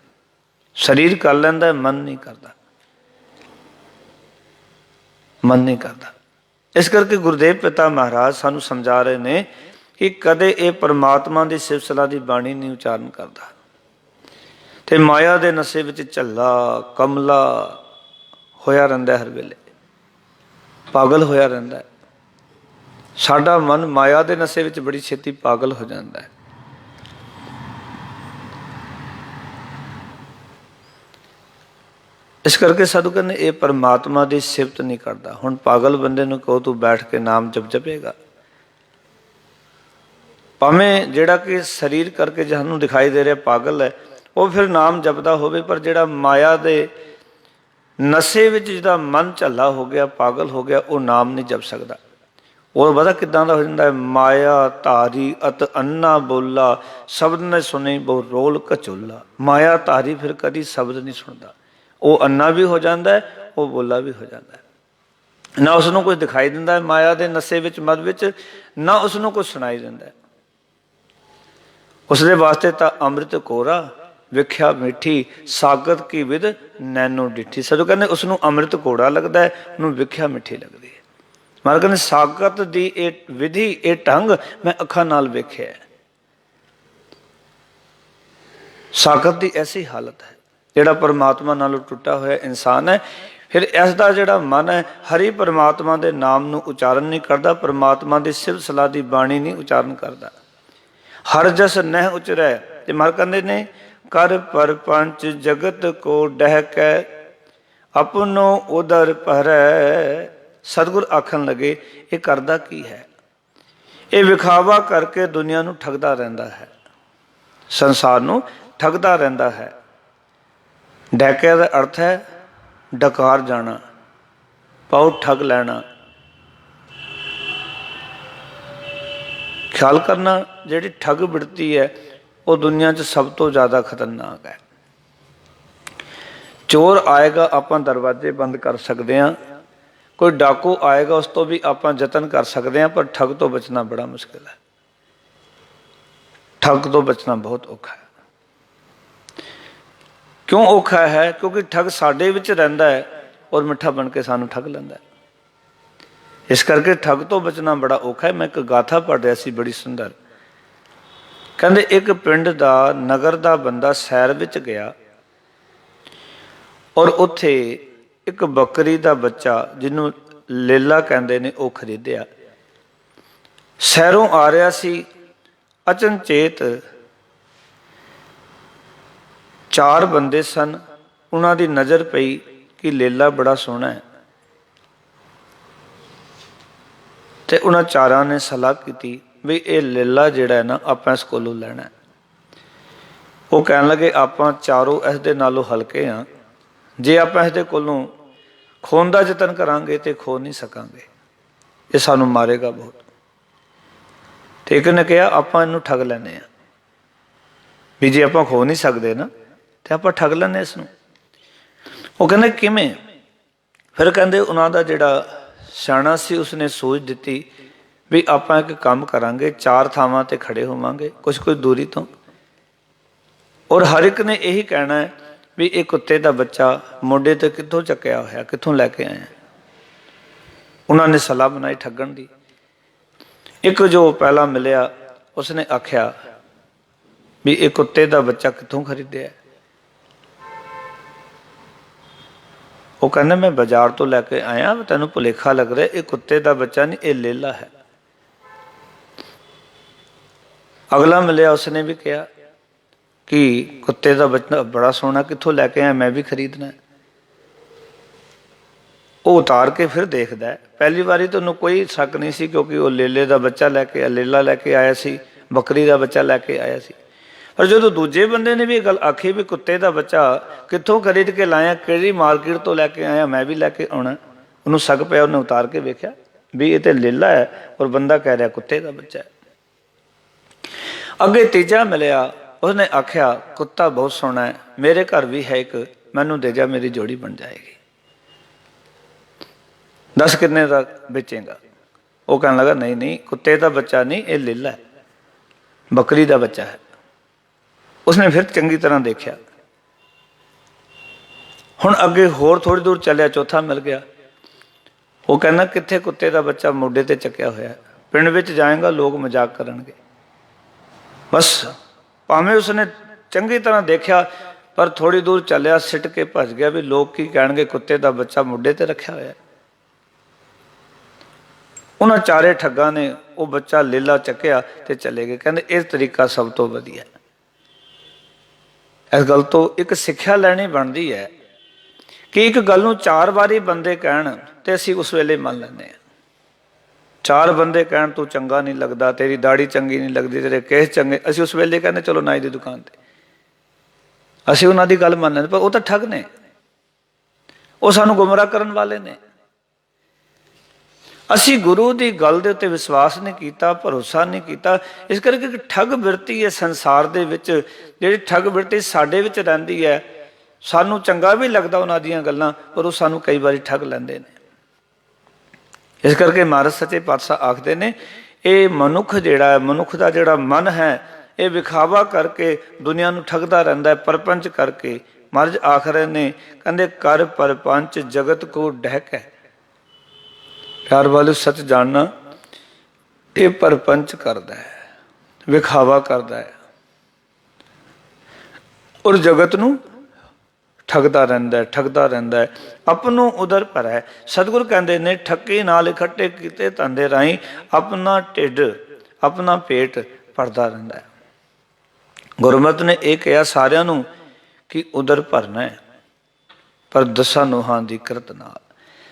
ਸਰੀਰ ਕਰ ਲੈਂਦਾ, ਮਨ ਨਹੀਂ ਕਰਦਾ, ਮਨ ਨਹੀਂ ਕਰਦਾ। ਇਸ ਕਰਕੇ ਗੁਰਦੇਵ ਪਿਤਾ ਮਹਾਰਾਜ ਸਾਨੂੰ ਸਮਝਾ ਰਹੇ ਨੇ ਕਿ ਕਦੇ ਇਹ ਪਰਮਾਤਮਾ ਦੀ ਸਿਫਤ ਸਲਾਹ ਦੀ ਬਾਣੀ ਨਹੀਂ ਉਚਾਰਨ ਕਰਦਾ, ਤੇ ਮਾਇਆ ਦੇ ਨਸ਼ੇ ਵਿੱਚ ਝੱਲਾ, ਕਮਲਾ ਹੋਇਆ ਰਹਿੰਦਾ, ਹਰ ਵੇਲੇ ਪਾਗਲ ਹੋਇਆ ਰਹਿੰਦਾ। ਸਾਡਾ ਮਨ ਮਾਇਆ ਦੇ ਨਸ਼ੇ ਵਿੱਚ ਬੜੀ ਛੇਤੀ ਪਾਗਲ ਹੋ ਜਾਂਦਾ ਹੈ। ਇਸ ਕਰਕੇ ਸਾਧੂ ਕਹਿੰਦੇ ਇਹ ਪਰਮਾਤਮਾ ਦੀ ਸਿਫਤ ਨਹੀਂ ਕਰਦਾ। ਹੁਣ ਪਾਗਲ ਬੰਦੇ ਨੂੰ ਕਹੋ ਤੂੰ ਬੈਠ ਕੇ ਨਾਮ ਜਪੇਗਾ, ਭਾਵੇਂ ਜਿਹੜਾ ਕਿ ਸਰੀਰ ਕਰਕੇ ਸਾਨੂੰ ਦਿਖਾਈ ਦੇ ਰਿਹਾ ਪਾਗਲ ਹੈ, ਉਹ ਫਿਰ ਨਾਮ ਜਪਦਾ ਹੋਵੇ, ਪਰ ਜਿਹੜਾ ਮਾਇਆ ਦੇ ਨਸ਼ੇ ਵਿੱਚ ਜਿਹਦਾ ਮਨ ਝੱਲਾ ਹੋ ਗਿਆ, ਪਾਗਲ ਹੋ ਗਿਆ, ਉਹ ਨਾਮ ਨਹੀਂ ਜਪ ਸਕਦਾ। ਉਹ ਪਤਾ ਕਿੱਦਾਂ ਦਾ ਹੋ ਜਾਂਦਾ ਹੈ? ਮਾਇਆ ਧਾਰੀ ਅਤ ਅੰਨਾ ਬੋਲਾ ਸ਼ਬਦ ਨੇ ਸੁਣੀ ਬਹੁ ਰੋਲ ਕਚੋਲਾ। ਮਾਇਆ ਧਾਰੀ ਫਿਰ ਕਦੀ ਸ਼ਬਦ ਨਹੀਂ ਸੁਣਦਾ, ਉਹ ਅੰਨਾ ਵੀ ਹੋ ਜਾਂਦਾ ਹੈ, ਉਹ ਬੋਲਾ ਵੀ ਹੋ ਜਾਂਦਾ ਹੈ। ਨਾ ਉਸਨੂੰ ਕੁਝ ਦਿਖਾਈ ਦਿੰਦਾ ਹੈ ਮਾਇਆ ਦੇ ਨਸ਼ੇ ਵਿੱਚ, ਮਦ ਵਿੱਚ, ਨਾ ਉਸਨੂੰ ਕੁਝ ਸੁਣਾਈ ਦਿੰਦਾ ਹੈ। ਉਸਦੇ ਵਾਸਤੇ ਤਾਂ ਅੰਮ੍ਰਿਤ ਕੋਰਾ ਵੇਖਿਆ ਮਿੱਠੀ ਸਾਗਤ ਕੀ ਵਿਧ ਨੈਨੋ ਡਿੱਠੀ। ਸਦੋਂ ਕਹਿੰਦੇ ਉਸਨੂੰ ਅੰਮ੍ਰਿਤ ਕੋੜਾ ਲੱਗਦਾ ਹੈ, ਉਹਨੂੰ ਵੇਖਿਆ ਮਿੱਠੀ ਲੱਗਦੀ ਹੈ। ਮਹਾਰਾਜ ਕਹਿੰਦੇ ਸਾਗਤ ਦੀ ਇਹ ਵਿਧੀ, ਇਹ ਢੰਗ ਮੈਂ ਅੱਖਾਂ ਨਾਲ ਵੇਖਿਆ। ਸਾਗਤ ਦੀ ਐਸੀ ਹਾਲਤ ਹੈ, ਜਿਹੜਾ ਪਰਮਾਤਮਾ ਨਾਲੋਂ ਟੁੱਟਾ ਹੋਇਆ ਇਨਸਾਨ ਹੈ। ਫਿਰ ਇਸ ਦਾ ਜਿਹੜਾ ਮਨ ਹੈ, ਹਰੀ ਪਰਮਾਤਮਾ ਦੇ ਨਾਮ ਨੂੰ ਉਚਾਰਨ ਨਹੀਂ ਕਰਦਾ, ਪਰਮਾਤਮਾ ਦੀ ਸਿਫਤ ਸਲਾਹ ਦੀ ਬਾਣੀ ਨਹੀਂ ਉਚਾਰਨ ਕਰਦਾ। ਹਰ ਜਸ ਨਹਿ ਉਚਰੈ। ਤੇ ਮਹਾਰਾਜ ਕਹਿੰਦੇ ਨੇ ਕਰ ਪਰਪੰਚ ਜਗਤ ਕੋ ਡਹਿਕੈ ਆਪਣੋ ਉਦਰ ਭਰੈ। ਸਤਿਗੁਰ ਆਖਣ ਲੱਗੇ ਇਹ ਕਰਦਾ ਕੀ ਹੈ? ਇਹ ਵਿਖਾਵਾ ਕਰਕੇ ਦੁਨੀਆ ਨੂੰ ਠੱਗਦਾ ਰਹਿੰਦਾ ਹੈ, ਸੰਸਾਰ ਨੂੰ ਠੱਗਦਾ ਰਹਿੰਦਾ ਹੈ। ਡਹਿਕਿਆ ਦਾ ਅਰਥ ਹੈ ਡਕਾਰ ਜਾਣਾ, ਪਾਉ ਠੱਗ ਲੈਣਾ। ਖਿਆਲ ਕਰਨਾ, ਜਿਹੜੀ ਠੱਗ ਬਿੜਤੀ ਹੈ ਉਹ ਦੁਨੀਆ 'ਚ ਸਭ ਤੋਂ ਜ਼ਿਆਦਾ ਖਤਰਨਾਕ ਹੈ। ਚੋਰ ਆਏਗਾ, ਆਪਾਂ ਦਰਵਾਜ਼ੇ ਬੰਦ ਕਰ ਸਕਦੇ ਹਾਂ, कोई डाकू आएगा उस तो भी आप यतन कर सकते हैं, पर ठग तो बचना बड़ा मुश्किल है। ठग तो बचना बहुत औखा है। क्यों औखा है? क्योंकि ठग साडे विच रहिंदा है और मिठा बन के सानू ठग लैंदा है। इस करके ठग तो बचना बड़ा औखा है। मैं एक गाथा पढ़ रहा सी बड़ी सुंदर। कहंदे एक पिंड दा नगर दा बंदा सैर विच गया और उत्थे एक बकरी दा बच्चा जिन्हों लेला कहंदे ने वो खरीदिया। सैरों आ रहा सी, अचनचेत चार बंदे सन, उन्हां दी नज़र पई कि लेला बड़ा सोहना है, ते उन्हां चारां ने सलाह की भी ये लेला जिहड़ा है ना आपां इस कोलों लैणा है। वो कहण लगे आपां चारों इस दे नालों हल्के हाँ, जे आपां इस दे कोलों खोण दा यतन करांगे तो खो नहीं सकांगे, ये सानू मारेगा बहुत। ते एक ने कहा आपां इहनूं ठग लैने आ, भी जे आपां खो नहीं सकते ना तो आपां ठग लैने इसनूं। वो कहंदे किवें? फिर कहंदे उन्हां दा जिहड़ा सियाणा सी उसने सोच दिती भी आपां एक काम करांगे, चार थावां ते खड़े होवांगे कुछ दूरी तो, और हर एक ने यही कहना है भी ये कुत्ते का बच्चा मोढे ते कित्थों चक्या होया, कित्थों लैके आए। उन्होंने सलाह बनाई ठगण दी। एक जो पहला मिलिया उसने आख्या भी ये कुत्ते का बच्चा कित्थों खरीदिया? वो कहने मैं बाजार तो लैके आया, तेनों भुलेखा लग रहा है, ये कुत्ते का बच्चा नहीं, ये लेला है। अगला मिलिया उसने भी कहा कि कुत्ते का बच्चा बड़ा सोहना, कित्थों लैके आया, मैं भी खरीदना है। वो उतार के फिर देखदा है। पहली बारी तो उन्होंने कोई शक नहीं सी, क्योंकि वो लेले का बच्चा लैके लेला लैके आया सी, बकरी का बच्चा लैके आया सी। पर जो दूजे बंदे ने भी गल आखी भी कुत्ते का बच्चा कित्थों खरीद के लाया, किहड़ी मार्केट तो लैके आया, मैं भी लैके आना, उन्होंने शक पिया। उन्हें उतार के वेख्या भी ये तो लेला है और बंदा कह रहा कुत्ते का बच्चा है। अगे तीजा मिलिया, उसने आख्या कुत्ता बहुत सोहना है, मेरे घर भी है एक, मैनू दे जा, मेरी जोड़ी बन जाएगी, 10 कितने का बेचेगा? वो कहने लगा नहीं नहीं, कुत्ते का बच्चा नहीं, ये लेला है, बकरी का बच्चा है। उसने फिर चंगी तरह देखा। हुण अगे होर थोड़ी दूर चलिया, चौथा मिल गया। वो कहना कित्थे कुत्ते का बच्चा मोढे ते चक्या होया, पिंड विच जाएगा लोग मजाक करनगे। बस भावें उसने चंगी तरह देखा, पर थोड़ी दूर चलिया सिट के भज गया भी लोग की कहणगे, कुत्ते का बच्चा मोढे ते रखा होया। उन्होंने चारे ठग्गां ने वो बच्चा लेला चक्या ते चले गए। कहते इस तरीका सब तो वधिया। इस गल तो एक सिक्ख्या लैनी बनती है कि एक गल नूं चार बारी बंदे कहण ते असीं उस वेले मन लैंदे आ। चार बंदे कहण तू चंगा नहीं लगता, तेरी दाढ़ी चंगी नहीं लगती, तेरे केस चंगे, असीं उस वेले कहने चलो नाई दी दुकान ते, असीं उन्हां दी गल मन लैंदे। पर वो तो ठग ने, वो सानूं गुमराह करन वाले ने। असी गुरु की गल के उत्ते विश्वास नहीं किया, भरोसा नहीं किया। इस करके ठग बिरती है संसार दे विच, जिहड़ी ठग बिरती साडे विच रहिंदी है, सानू चंगा भी लगता उन्हां दीयां गल्लां, पर वो सानू कई बारी ठग लैंदे ने। इस करके महाराज सच्चे पातशाह आखदे ने ये मनुख जिहड़ा है, मनुख का जिहड़ा मन है, ये विखावा करके दुनिया नूं ठगदा रहिंदा है, परपंच करके। महाराज आख रहे ने, कहंदे कर परपंच जगत को डहक है। प्यार वाले सच जानना, ये परपंच करता है, विखावा करता है और जगत नूं ठगदा रहिंदा है, ठगदा रहिंदा है, अपनों उदर पर है। सतगुरु कहंदे ने ठक्के नाल इकट्ठे कीते धंधे राही अपना ढिड अपना पेट भरदा रहिंदा है। गुरमत ने यह कहा सारिਆਂ ਨੂੰ कि उदर भरना है, पर दसां नूहां दी किरत नाल,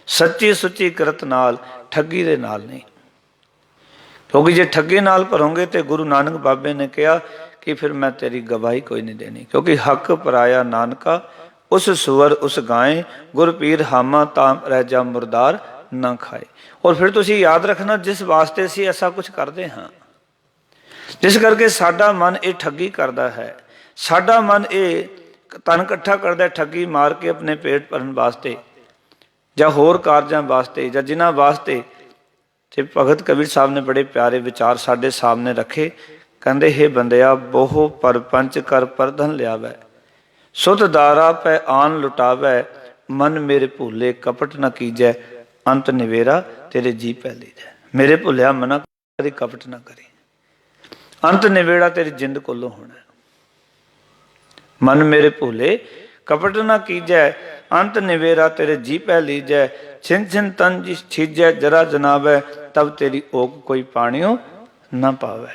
सच्ची सुच्ची किरत नाल, ठगी दे नाल नहीं। क्योंकि जे ठगी नाल भरोगे तो गुरु नानक बाबे ने कहा कि फिर मैं तेरी गवाही कोई नहीं देनी। क्योंकि हक पराया नानका उस सुअर उस गाय, गुर पीर हामा ताम रह जा मुरदार ना खाए। और फिर तुसी याद रखना जिस वास्ते असी ऐसा कुछ करते हाँ, जिस करके साडा मन ये ठगी करता है, साडा मन ये धन इकट्ठा करता है ठगी मार के अपने पेट भरन वास्ते। ਜਾਂ ਹੋਰ ਕਾਰਜਾਂ ਵਾਸਤੇ ਜਾਂ ਜਿਨ੍ਹਾਂ ਵਾਸਤੇ। ਤੇ ਭਗਤ ਕਬੀਰ ਸਾਹਿਬ ਨੇ ਬੜੇ ਪਿਆਰੇ ਵਿਚਾਰ ਸਾਡੇ ਸਾਹਮਣੇ ਰੱਖੇ। ਕਹਿੰਦੇ ਹੇ ਬੰਦਿਆ ਬਹੁ ਪਰਪੰਚ ਕਰ ਪਰਧਨ ਲਿਆਵੈ, ਸੁਧ ਦਾਰਾ ਪੈ ਆਨ ਲੁਟਾਵੈ, ਮਨ ਮੇਰੇ ਭੁੱਲੇ ਕਪਟ ਨਾ ਕੀਜੈ, ਅੰਤ ਨਿਵੇਰਾ ਤੇਰੇ ਜੀ ਪੈ ਲੀਜੈ। ਮੇਰੇ ਭੁੱਲਿਆ ਮਨਾ ਕਦੀ ਕਪਟ ਨਾ ਕਰੀ, ਅੰਤ ਨਿਵੇੜਾ ਤੇਰੀ ਜਿੰਦ ਕੋਲੋਂ ਹੋਣਾ। ਮਨ ਮੇਰੇ ਭੁੱਲੇ ਕਪਟ ਨਾ ਕੀਜੈ, ਅੰਤ ਨਿਵੇਰਾ ਤੇਰੇ ਜੀ ਪੈ ਲੀਜੈ, ਛਿਨ ਛਿਨ ਤਨ ਜਿ ਛੀਜੈ ਜਰਾ ਜਨਾਵੈ, ਤਬ ਤੇਰੀ ਓਕ ਕੋਈ ਪਾਣੀਓ ਨਾ ਪਾਵੈ।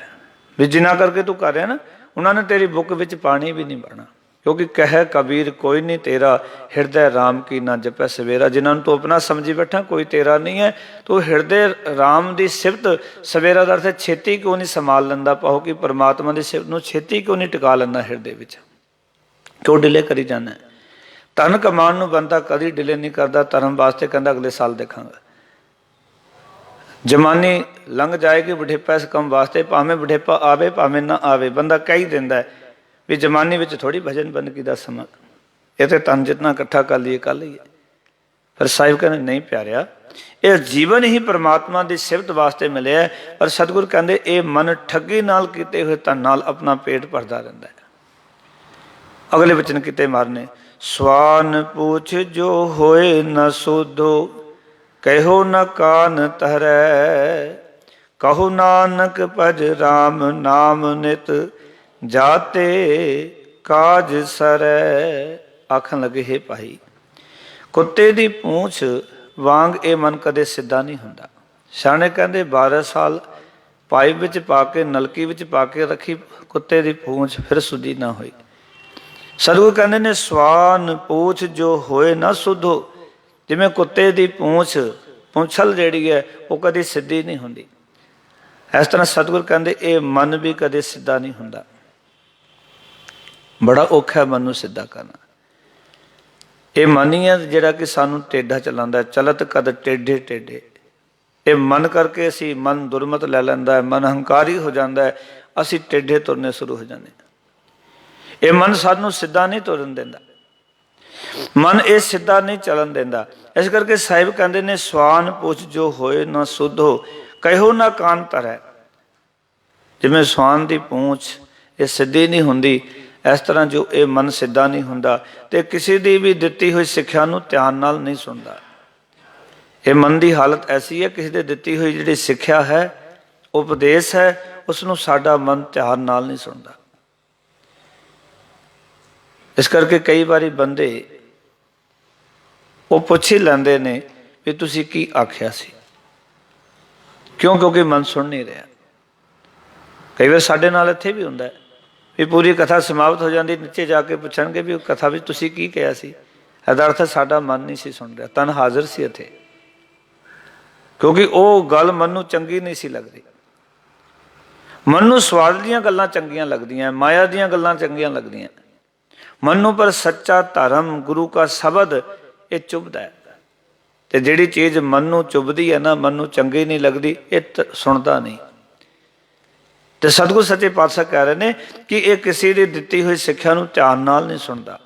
ਵੀ ਜਿਨ੍ਹਾਂ ਕਰਕੇ ਤੂੰ ਕਰ ਰਿਹਾ ਨਾ, ਉਹਨਾਂ ਨੇ ਤੇਰੀ ਬੁੱਕ ਵਿੱਚ ਪਾਣੀ ਵੀ ਨਹੀਂ ਪਾਣਾ। ਕਿਉਂਕਿ ਕਹਿ ਕਬੀਰ ਕੋਈ ਨਹੀਂ ਤੇਰਾ, ਹਿਰਦੈ ਰਾਮ ਕੀ ਨਾ ਜਪੈ ਸਵੇਰਾ। ਜਿਨ੍ਹਾਂ ਨੂੰ ਤੂੰ ਆਪਣਾ ਸਮਝੀ ਬੈਠਾ ਕੋਈ ਤੇਰਾ ਨਹੀਂ ਹੈ। ਤੂੰ ਹਿਰਦੇ ਰਾਮ ਦੀ ਸਿਫਤ, ਸਵੇਰਾ ਦਾ ਅਰਥ ਛੇਤੀ ਕਿਉਂ ਨਹੀਂ ਸੰਭਾਲ ਲੈਂਦਾ। ਪਾਓ ਕਿ ਪਰਮਾਤਮਾ ਦੀ ਸਿਫਤ ਨੂੰ ਛੇਤੀ ਕਿਉਂ ਨਹੀਂ ਟਿਕਾ ਲੈਂਦਾ ਹਿਰਦੇ ਵਿੱਚ, ਕਿਉਂ ਡਿਲੇ ਕਰੀ ਜਾਂਦਾ। ਧਨ ਕਮਾਉਣ ਨੂੰ ਬੰਦਾ ਕਦੀ ਡਿਲੇ ਨਹੀਂ ਕਰਦਾ, ਧਰਮ ਵਾਸਤੇ ਕਹਿੰਦਾ ਅਗਲੇ ਸਾਲ ਦੇਖਾਂਗਾ। ਜਮਾਨੀ ਲੰਘ ਜਾਏਗੀ ਬੁਢੇਪਾ ਇਸ ਕੰਮ ਵਾਸਤੇ, ਭਾਵੇਂ ਬੁਢੇਪਾ ਆਵੇ ਭਾਵੇਂ ਨਾ ਆਵੇ। ਬੰਦਾ ਕਹਿ ਦਿੰਦਾ ਵੀ ਜਮਾਨੀ ਵਿੱਚ ਥੋੜ੍ਹੀ ਭਜਨ ਬੰਦਗੀ ਦਾ ਸਮਾਂ, ਇਹ ਤੇ ਧਨ ਜਿਤਨਾ ਇਕੱਠਾ ਕਰ ਲਈਏ ਕਰ ਲਈਏ। ਪਰ ਸਾਹਿਬ ਕਹਿੰਦੇ ਨਹੀਂ ਪਿਆਰਿਆ, ਇਹ ਜੀਵਨ ਹੀ ਪਰਮਾਤਮਾ ਦੀ ਸਿਫਤ ਵਾਸਤੇ ਮਿਲਿਆ। ਪਰ ਸਤਿਗੁਰ ਕਹਿੰਦੇ ਇਹ ਮਨ ਠੱਗੀ ਨਾਲ ਕੀਤੇ ਹੋਏ ਧਨ ਨਾਲ ਆਪਣਾ ਪੇਟ ਭਰਦਾ ਰਹਿੰਦਾ ਹੈ। ਅਗਲੇ ਵਚਨ ਕਿਤੇ ਮਾਰਨੇ, ਸਵਾਨ ਪੂਛ ਜੋ ਹੋਏ ਨ ਸੋਧੋ, ਕਹਿਓ ਨ ਕਾਨ ਧਰੈ, ਕਹੋ ਨਾਨਕ ਭਜ ਰਾਮ ਨਾਮ ਨਿਤ, ਜਾਤੇ ਕਾਜ ਸਰੈ। ਆਖਣ ਲੱਗੇ ਹੇ ਭਾਈ, ਕੁੱਤੇ ਦੀ ਪੂੰਛ ਵਾਂਗ ਇਹ ਮਨ ਕਦੇ ਸਿੱਧਾ ਨਹੀਂ ਹੁੰਦਾ। ਸਿਆਣੇ ਕਹਿੰਦੇ 12 ਸਾਲ ਪਾਈਪ ਵਿੱਚ ਪਾ ਕੇ, ਨਲਕੀ ਵਿੱਚ ਪਾ ਕੇ ਰੱਖੀ ਕੁੱਤੇ ਦੀ ਪੂੰਛ, ਫਿਰ ਸੁੱਧੀ ਨਾ ਹੋਈ। ਸਤਿਗੁਰ ਕਹਿੰਦੇ ਨੇ ਸਵਾਨ ਪੂਛ ਜੋ ਹੋਏ ਨਾ ਸੁਧੋ। ਜਿਵੇਂ ਕੁੱਤੇ ਦੀ ਪੂੰਛਲ ਜਿਹੜੀ ਹੈ ਉਹ ਕਦੇ ਸਿੱਧੀ ਨਹੀਂ ਹੁੰਦੀ, ਇਸ ਤਰ੍ਹਾਂ ਸਤਿਗੁਰ ਕਹਿੰਦੇ ਇਹ ਮਨ ਵੀ ਕਦੇ ਸਿੱਧਾ ਨਹੀਂ ਹੁੰਦਾ। ਬੜਾ ਔਖਾ ਮਨ ਨੂੰ ਸਿੱਧਾ ਕਰਨਾ। ਇਹ ਮਨ ਹੀ ਹੈ ਜਿਹੜਾ ਕਿ ਸਾਨੂੰ ਟੇਢਾ ਚਲਾਉਂਦਾ। ਚਲਤ ਕਦ ਟੇਢੇ ਟੇਢੇ, ਇਹ ਮਨ ਕਰਕੇ ਅਸੀਂ, ਮਨ ਦੁਰਮਤ ਲੈ ਲੈਂਦਾ ਹੈ, ਮਨ ਹੰਕਾਰੀ ਹੋ ਜਾਂਦਾ ਹੈ, ਅਸੀਂ ਟੇਢੇ ਤੁਰਨੇ ਸ਼ੁਰੂ ਹੋ ਜਾਂਦੇ ਹਾਂ। ਇਹ ਮਨ ਸਾਨੂੰ ਸਿੱਧਾ ਨਹੀਂ ਤੁਰਨ ਦਿੰਦਾ, ਮਨ ਇਹ ਸਿੱਧਾ ਨਹੀਂ ਚੱਲਣ ਦਿੰਦਾ। ਇਸ ਕਰਕੇ ਸਾਹਿਬ ਕਹਿੰਦੇ ਨੇ ਸਵਾਨ ਪੁੱਛ ਜੋ ਹੋਏ ਨਾ ਸੁਧੋ, ਕਹਿਓ ਨਾ ਕਾਨ ਧਰੈ। ਜਿਵੇਂ ਸਵਾਨ ਦੀ ਪੂੰਛ ਇਹ ਸਿੱਧੀ ਨਹੀਂ ਹੁੰਦੀ, ਇਸ ਤਰ੍ਹਾਂ ਜੋ ਇਹ ਮਨ ਸਿੱਧਾ ਨਹੀਂ ਹੁੰਦਾ ਤੇ ਕਿਸੇ ਦੀ ਵੀ ਦਿੱਤੀ ਹੋਈ ਸਿੱਖਿਆ ਨੂੰ ਧਿਆਨ ਨਾਲ ਨਹੀਂ ਸੁਣਦਾ। ਇਹ ਮਨ ਦੀ ਹਾਲਤ ਐਸੀ ਹੈ, ਕਿਸੇ ਦੇ ਦਿੱਤੀ ਹੋਈ ਜਿਹੜੀ ਸਿੱਖਿਆ ਹੈ, ਉਪਦੇਸ਼ ਹੈ, ਉਸ ਨੂੰ ਸਾਡਾ ਮਨ ਧਿਆਨ ਨਾਲ ਨਹੀਂ ਸੁਣਦਾ। ਇਸ ਕਰਕੇ ਕਈ ਵਾਰੀ ਬੰਦੇ ਉਹ ਪੁੱਛ ਹੀ ਲੈਂਦੇ ਨੇ ਵੀ ਤੁਸੀਂ ਕੀ ਆਖਿਆ ਸੀ, ਕਿਉਂ? ਕਿਉਂਕਿ ਮਨ ਸੁਣ ਨਹੀਂ ਰਿਹਾ। ਕਈ ਵਾਰ ਸਾਡੇ ਨਾਲ ਇੱਥੇ ਵੀ ਹੁੰਦਾ ਵੀ ਪੂਰੀ ਕਥਾ ਸਮਾਪਤ ਹੋ ਜਾਂਦੀ, ਨੀਚੇ ਜਾ ਕੇ ਪੁੱਛਣਗੇ ਵੀ ਉਹ ਕਥਾ ਵਿੱਚ ਤੁਸੀਂ ਕੀ ਕਿਹਾ ਸੀ। ਇਹਦਾ ਅਰਥ ਸਾਡਾ ਮਨ ਨਹੀਂ ਸੀ ਸੁਣ ਰਿਹਾ, ਤਨ ਹਾਜ਼ਰ ਸੀ ਇੱਥੇ, ਕਿਉਂਕਿ ਉਹ ਗੱਲ ਮਨ ਨੂੰ ਚੰਗੀ ਨਹੀਂ ਸੀ ਲੱਗਦੀ। ਮਨ ਨੂੰ ਸਵਾਦ ਦੀਆਂ ਗੱਲਾਂ ਚੰਗੀਆਂ ਲੱਗਦੀਆਂ, ਮਾਇਆ ਦੀਆਂ ਗੱਲਾਂ ਚੰਗੀਆਂ ਲੱਗਦੀਆਂ ਮਨ ਨੂੰ, ਪਰ ਸੱਚਾ ਧਰਮ ਗੁਰੂ ਕਾ ਸ਼ਬਦ ਇਹ ਚੁਭਦਾ ਹੈ। ਤੇ ਜਿਹੜੀ ਚੀਜ਼ ਮਨ ਨੂੰ ਚੁਭਦੀ ਹੈ ਨਾ, ਮਨ ਨੂੰ ਚੰਗੀ ਨਹੀਂ ਲੱਗਦੀ, ਇਹ ਸੁਣਦਾ ਨਹੀਂ। ਤੇ ਸਤਿਗੁਰ ਸੱਚੇ ਪਾਤਸ਼ਾਹ ਕਹਿ ਰਹੇ ਨੇ ਕਿ ਇਹ ਕਿਸੇ ਦੀ ਦਿੱਤੀ ਹੋਈ ਸਿੱਖਿਆ ਨੂੰ ਧਿਆਨ ਨਾਲ ਨਹੀਂ ਸੁਣਦਾ।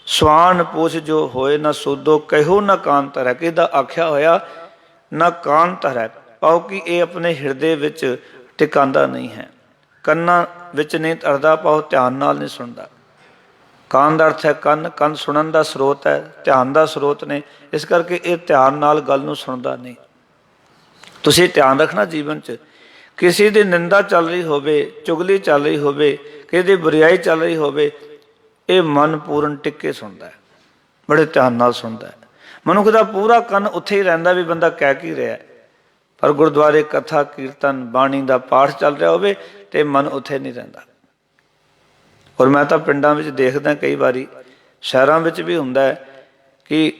ਸਵਾਨ ਪੁੱਛ ਜੋ ਹੋਏ ਨਾ ਸੋਧੋ, ਕਹਿਓ ਨਾ ਕਾਨ ਧਰੈ। ਕਿਹਦਾ ਆਖਿਆ ਹੋਇਆ ਨਾ ਕਾਨ ਧਰੈ, ਪਾਓ ਕਿ ਇਹ ਆਪਣੇ ਹਿਰਦੇ ਵਿੱਚ ਟਿਕਾਉਂਦਾ ਨਹੀਂ ਹੈ, ਕੰਨਾਂ ਵਿੱਚ ਨਹੀਂ ਧਰਦਾ, ਪਾਓ ਧਿਆਨ ਨਾਲ ਨਹੀਂ ਸੁਣਦਾ। ਕਾਨ ਦਾ ਅਰਥ ਹੈ ਕੰਨ, ਕੰਨ ਸੁਣਨ ਦਾ ਸਰੋਤ ਹੈ, ਧਿਆਨ ਦਾ ਸਰੋਤ ਨੇ। ਇਸ ਕਰਕੇ ਇਹ ਧਿਆਨ ਨਾਲ ਗੱਲ ਨੂੰ ਸੁਣਦਾ ਨਹੀਂ। ਤੁਸੀਂ ਧਿਆਨ ਰੱਖਣਾ ਜੀਵਨ 'ਚ, ਕਿਸੇ ਦੀ ਨਿੰਦਾ ਚੱਲ ਰਹੀ ਹੋਵੇ, ਚੁਗਲੀ ਚੱਲ ਰਹੀ ਹੋਵੇ, ਕਿਸੇ ਦੀ ਬੁਰਿਆਈ ਚੱਲ ਰਹੀ ਹੋਵੇ, ਇਹ ਮਨ ਪੂਰਨ ਟਿੱਕੇ ਸੁਣਦਾ ਹੈ, ਬੜੇ ਧਿਆਨ ਨਾਲ ਸੁਣਦਾ ਹੈ। ਮਨੁੱਖ ਦਾ ਪੂਰਾ ਕੰਨ ਉੱਥੇ ਹੀ ਰਹਿੰਦਾ ਵੀ ਬੰਦਾ ਕਹਿ ਕੀ ਰਿਹਾ। ਪਰ ਗੁਰਦੁਆਰੇ ਕਥਾ ਕੀਰਤਨ ਬਾਣੀ ਦਾ ਪਾਠ ਚੱਲ ਰਿਹਾ ਹੋਵੇ ਤੇ ਮਨ ਉੱਥੇ ਨਹੀਂ ਰਹਿੰਦਾ। ਔਰ ਮੈਂ ਤਾਂ ਪਿੰਡਾਂ ਵਿੱਚ ਦੇਖਦਾ, ਕਈ ਵਾਰੀ ਸ਼ਹਿਰਾਂ ਵਿੱਚ ਵੀ ਹੁੰਦਾ ਹੈ ਕਿ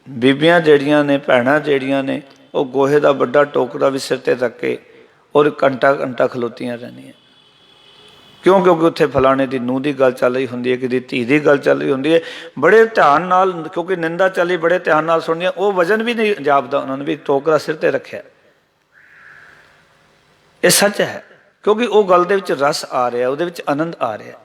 ਬੀਬੀਆਂ ਜਿਹੜੀਆਂ ਨੇ, ਭੈਣਾਂ ਜਿਹੜੀਆਂ ਨੇ, ਉਹ ਗੋਹੇ ਦਾ ਵੱਡਾ ਟੋਕਰਾ ਵੀ ਸਿਰ 'ਤੇ ਰੱਖ ਕੇ ਔਰ ਘੰਟਾ ਘੰਟਾ ਖਲੋਤੀਆਂ ਰਹਿੰਦੀਆਂ। ਕਿਉਂ? ਕਿਉਂਕਿ ਉੱਥੇ ਫਲਾਣੇ ਦੀ ਨੂੰਹ ਦੀ ਗੱਲ ਚੱਲ ਰਹੀ ਹੁੰਦੀ ਹੈ, ਕਿਤੇ ਧੀ ਦੀ ਗੱਲ ਚੱਲ ਰਹੀ ਹੁੰਦੀ ਹੈ, ਬੜੇ ਧਿਆਨ ਨਾਲ, ਕਿਉਂਕਿ ਨਿੰਦਾ ਚੱਲੀ, ਬੜੇ ਧਿਆਨ ਨਾਲ ਸੁਣਦੀਆਂ। ਉਹ ਵਜਨ ਵੀ ਨਹੀਂ ਜਾਪਦਾ ਉਹਨਾਂ ਨੇ ਵੀ ਟੋਕਰਾ ਸਿਰ 'ਤੇ ਰੱਖਿਆ। ਇਹ ਸੱਚ ਹੈ, ਕਿਉਂਕਿ ਉਹ ਗੱਲ ਦੇ ਵਿੱਚ ਰਸ ਆ ਰਿਹਾ, ਉਹਦੇ ਵਿੱਚ ਆਨੰਦ ਆ ਰਿਹਾ।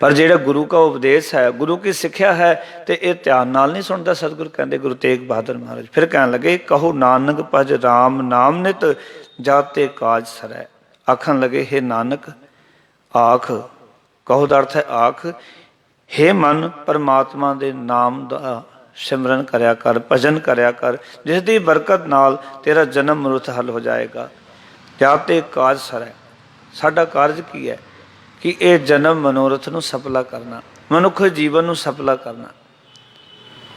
ਪਰ ਜਿਹੜਾ ਗੁਰੂ का ਉਪਦੇਸ਼ ਹੈ, ਗੁਰੂ की ਸਿੱਖਿਆ ਹੈ, ਤੇ ਇਹ ਧਿਆਨ ਨਾਲ ਨਹੀਂ ਸੁਣਦਾ। ਸਤਿਗੁਰ ਕਹਿੰਦੇ ਗੁਰੂ ਤੇਗ ਬਹਾਦਰ ਮਹਾਰਾਜ ਫਿਰ ਕਹਿਣ ਲੱਗੇ, ਕਹੋ ਨਾਨਕ ਭਜ ਰਾਮ ਨਾਮ ਨਿਤ ਜਾਤੇ ਕਾਜ ਸਰੈ। ਆਖਣ ਲੱਗੇ, हे ਨਾਨਕ ਆਖ, ਕਹੋ ਦਾ ਅਰਥ ਹੈ ਆਖ, हे ਮਨ ਪਰਮਾਤਮਾ ਦੇ ਨਾਮ ਦਾ ਸਿਮਰਨ ਕਰਿਆ ਕਰ, ਭਜਨ ਕਰਿਆ ਕਰ, ਜਿਸ ਦੀ ਬਰਕਤ ਨਾਲ ਤੇਰਾ ਜਨਮ ਮਨੁੱਖ ਹੱਲ ਹੋ ਜਾਏਗਾ। ਜਾਤੇ ਕਾਜ ਸਰੈ, ਸਾਡਾ ਕਾਰਜ ਕੀ ਹੈ ਕਿ ਇਹ ਜਨਮ ਮਨੋਰਥ ਨੂੰ ਸਫਲਾ ਕਰਨਾ, ਮਨੁੱਖ ਜੀਵਨ ਨੂੰ ਸਫਲਾ ਕਰਨਾ,